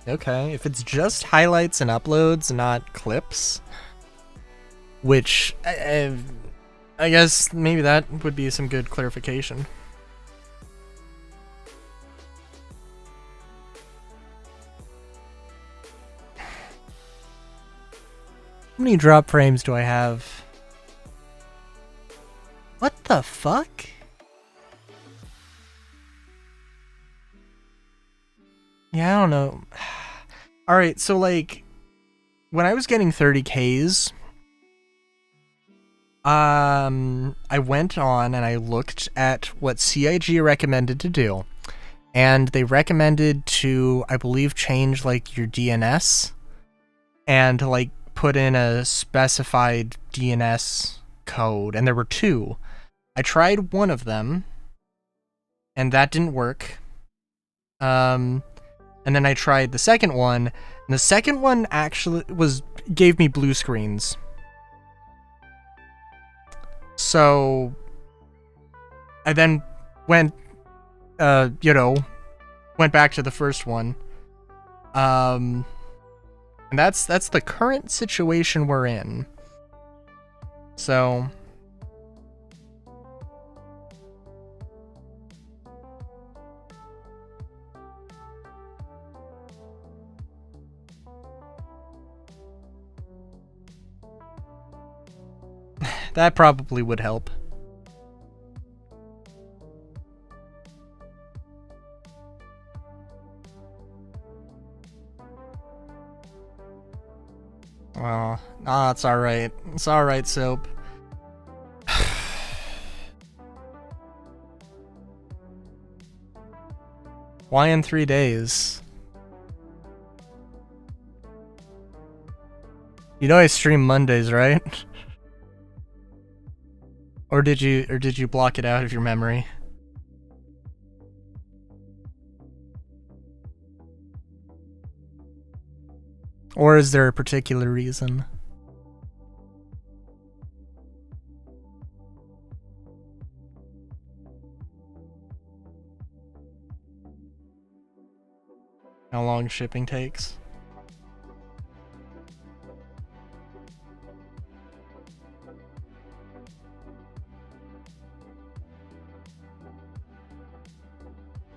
Okay, if it's just highlights and uploads, not clips, which I guess maybe that would be some good clarification. How many drop frames do I have? What the fuck? Yeah, I don't know. Alright, so like, when I was getting 30Ks, I went on and I looked at what CIG recommended to do. And they recommended to, I believe, change like your DNS and like put in a specified DNS code. And there were two. I tried one of them, and that didn't work. And then I tried the second one, and the second one actually gave me blue screens. So I then went back to the first one. And that's the current situation we're in. So that probably would help. Well, it's alright. It's alright, Soap. Why in 3 days? You know I stream Mondays, right? Or did you block it out of your memory? Or is there a particular reason? How long shipping takes?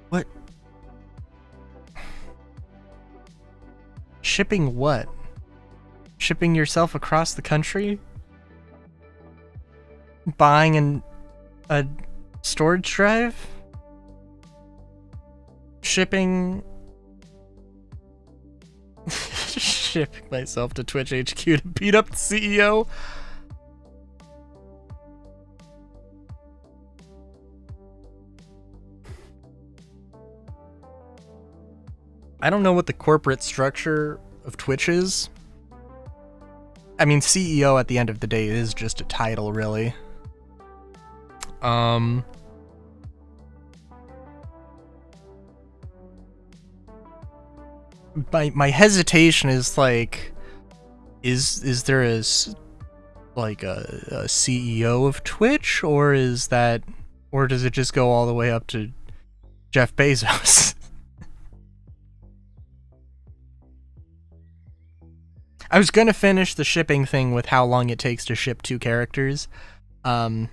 What? Shipping what? Shipping yourself across the country? Buying a storage drive? Shipping myself to Twitch HQ to beat up the CEO? I don't know what the corporate structure of Twitch is. I mean, CEO at the end of the day is just a title, really. My hesitation is like, is there a CEO of Twitch, or does it just go all the way up to Jeff Bezos? I was gonna finish the shipping thing with how long it takes to ship 2 characters. The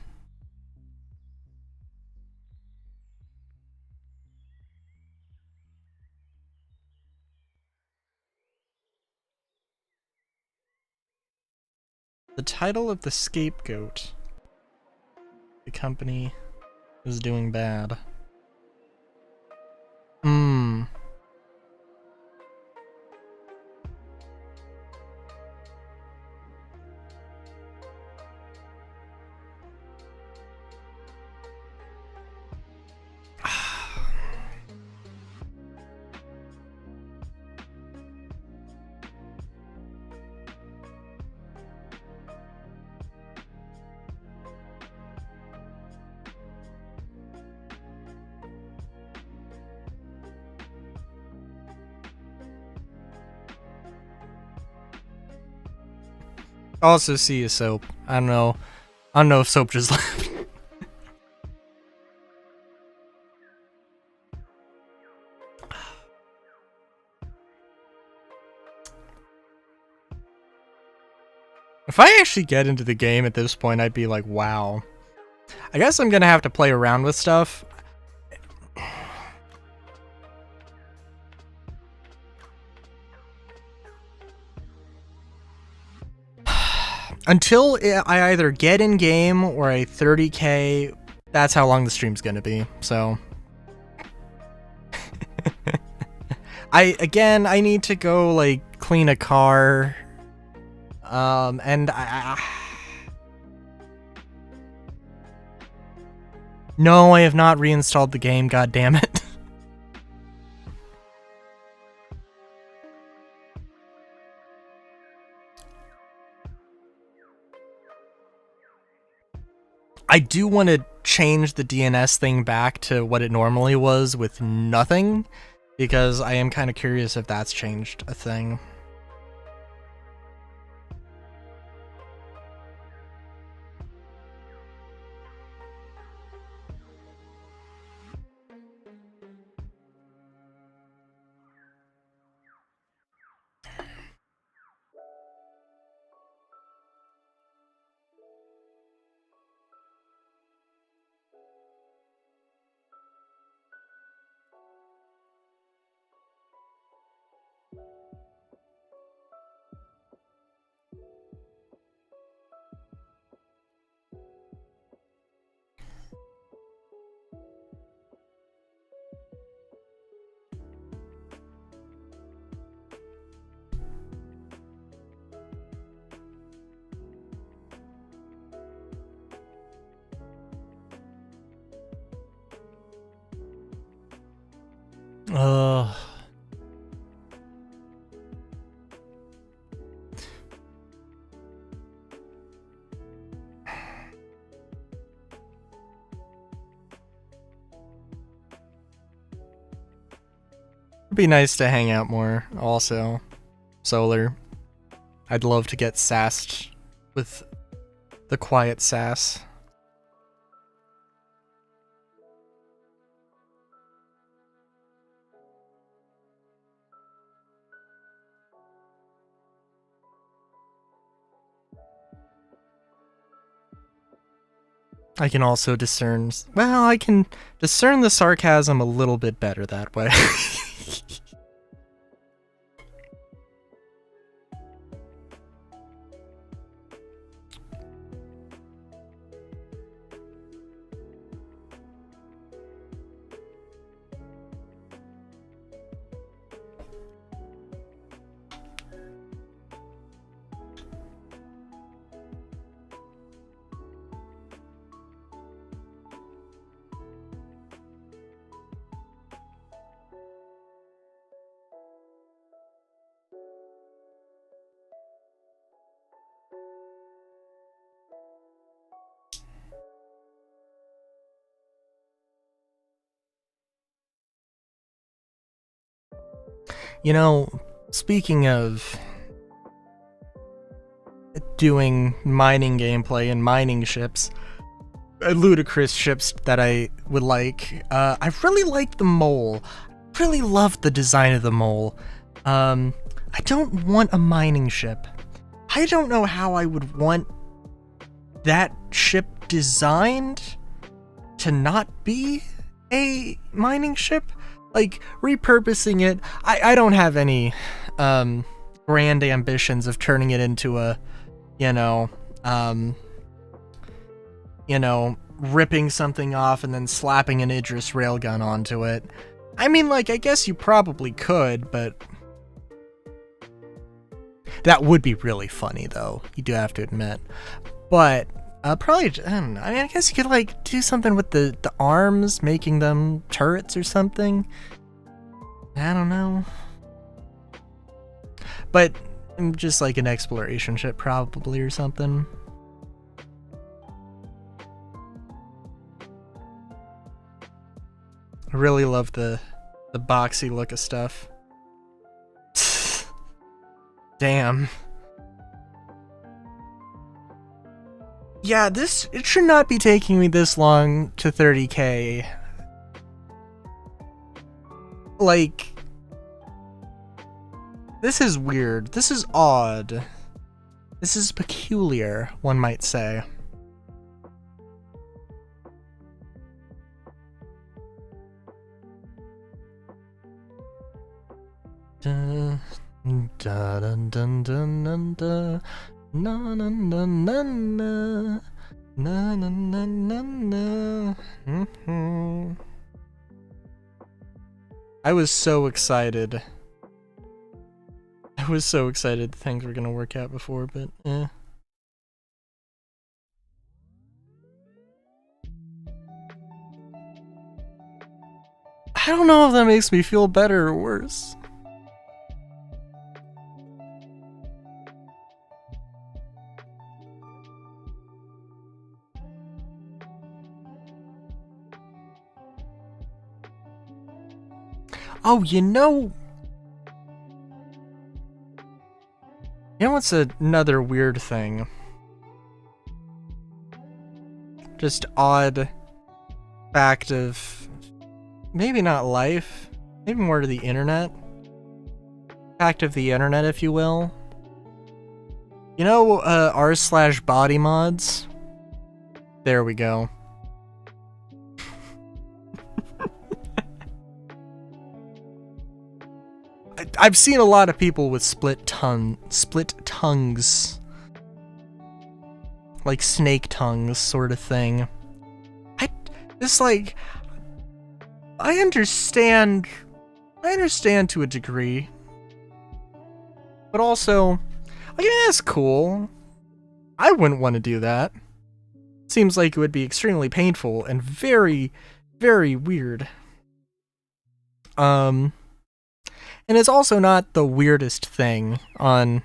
title of the scapegoat. The company is doing bad. Also see a Soap. I don't know if Soap just left. If I actually get into the game at this point, I'd be like, wow. I guess I'm gonna have to play around with stuff. Until I either get in game or I 30k, that's how long the stream's gonna be. So I need to go like clean a car. And no, I have not reinstalled the game, god damn it. I do want to change the DNS thing back to what it normally was with nothing, because I am kind of curious if that's changed a thing. It'd be nice to hang out more, also. Solar. I'd love to get sassed with the quiet sass. I can also discern... Well, I can discern the sarcasm a little bit better that way. You know, speaking of doing mining gameplay and mining ships, ludicrous ships that I would like, I really like the mole. I really love the design of the mole. I don't want a mining ship. I don't know how I would want that ship designed to not be a mining ship. Like, repurposing it, I don't have any grand ambitions of turning it into a, ripping something off and then slapping an Idris railgun onto it. I mean, like, I guess you probably could, but that would be really funny, though. You do have to admit. But probably, I don't know. I mean, I guess you could, like, do something with the arms, making them turrets or something. I don't know. But just like an exploration ship, probably, or something. I really love the boxy look of stuff. Damn. Yeah, it should not be taking me this long to 30k. Like, this is weird. This is odd. This is peculiar, one might say. Da, da, dun, dun, dun, dun, da. Na na na na na na na na na na. Mhm. I was so excited. I was so excited things were gonna work out before, but eh. I don't know if that makes me feel better or worse. Oh, you know what's another weird thing? Just odd fact of maybe not life, maybe more to the internet. Fact of the internet, if you will. You know, r/body mods? There we go. I've seen a lot of people with split tongues. Like snake tongues sort of thing. I understand to a degree. But also, that's cool. I wouldn't want to do that. Seems like it would be extremely painful and very, very weird. And it's also not the weirdest thing on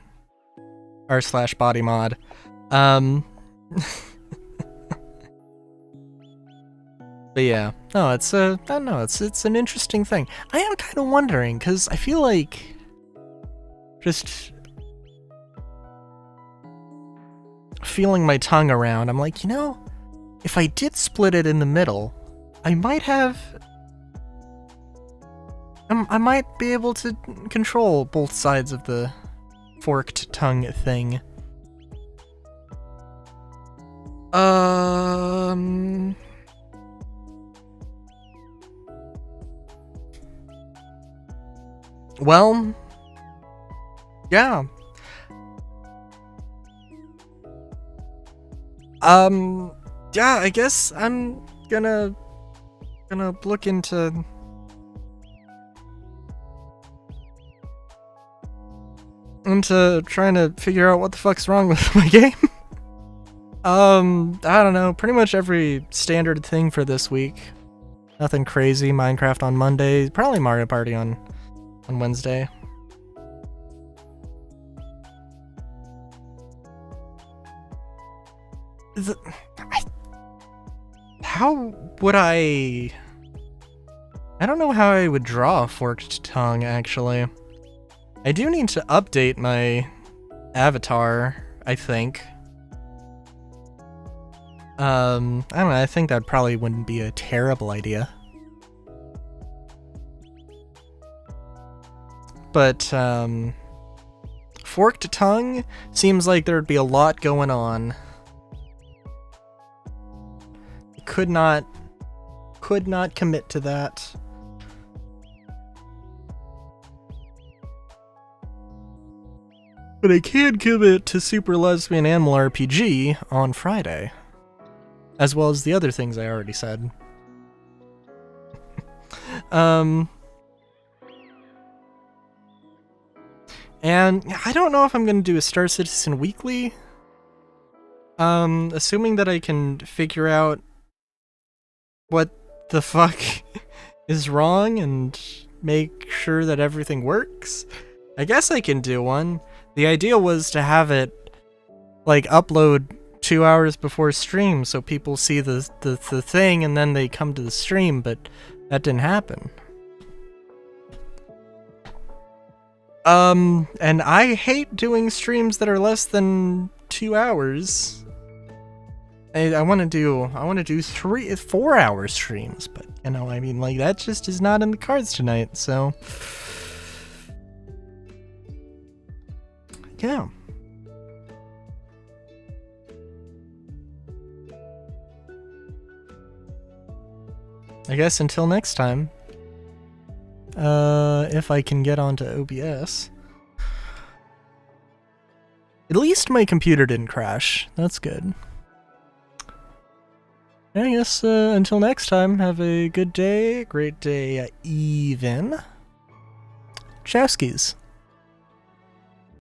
r/body mod. But yeah, no, it's I don't know, it's an interesting thing. I am kind of wondering because I feel like just feeling my tongue around, I'm like, if I did split it in the middle, I might be able to control both sides of the forked tongue thing. Well, yeah. Yeah, I guess I'm gonna look into trying to figure out what the fuck's wrong with my game. I don't know, pretty much every standard thing for this week. Nothing crazy. Minecraft on Monday, probably Mario Party on Wednesday. How would I don't know how I would draw a forked tongue, actually. I do need to update my avatar, I think. I don't know, I think that probably wouldn't be a terrible idea. But, forked tongue seems like there'd be a lot going on. Could not commit to that. But I can commit to Super Lesbian Animal RPG on Friday. As well as the other things I already said. And I don't know if I'm gonna do a Star Citizen Weekly. Assuming that I can figure out what the fuck is wrong and make sure that everything works, I guess I can do one. The idea was to have it, like, upload 2 hours before stream so people see the thing and then they come to the stream, but that didn't happen. And I hate doing streams that are less than 2 hours. I want to do 4-hour streams, but I mean, like, that just is not in the cards tonight, so yeah. I guess until next time. If I can get onto OBS. At least my computer didn't crash. That's good. I guess until next time, have a good day, great day, even. Chowskis.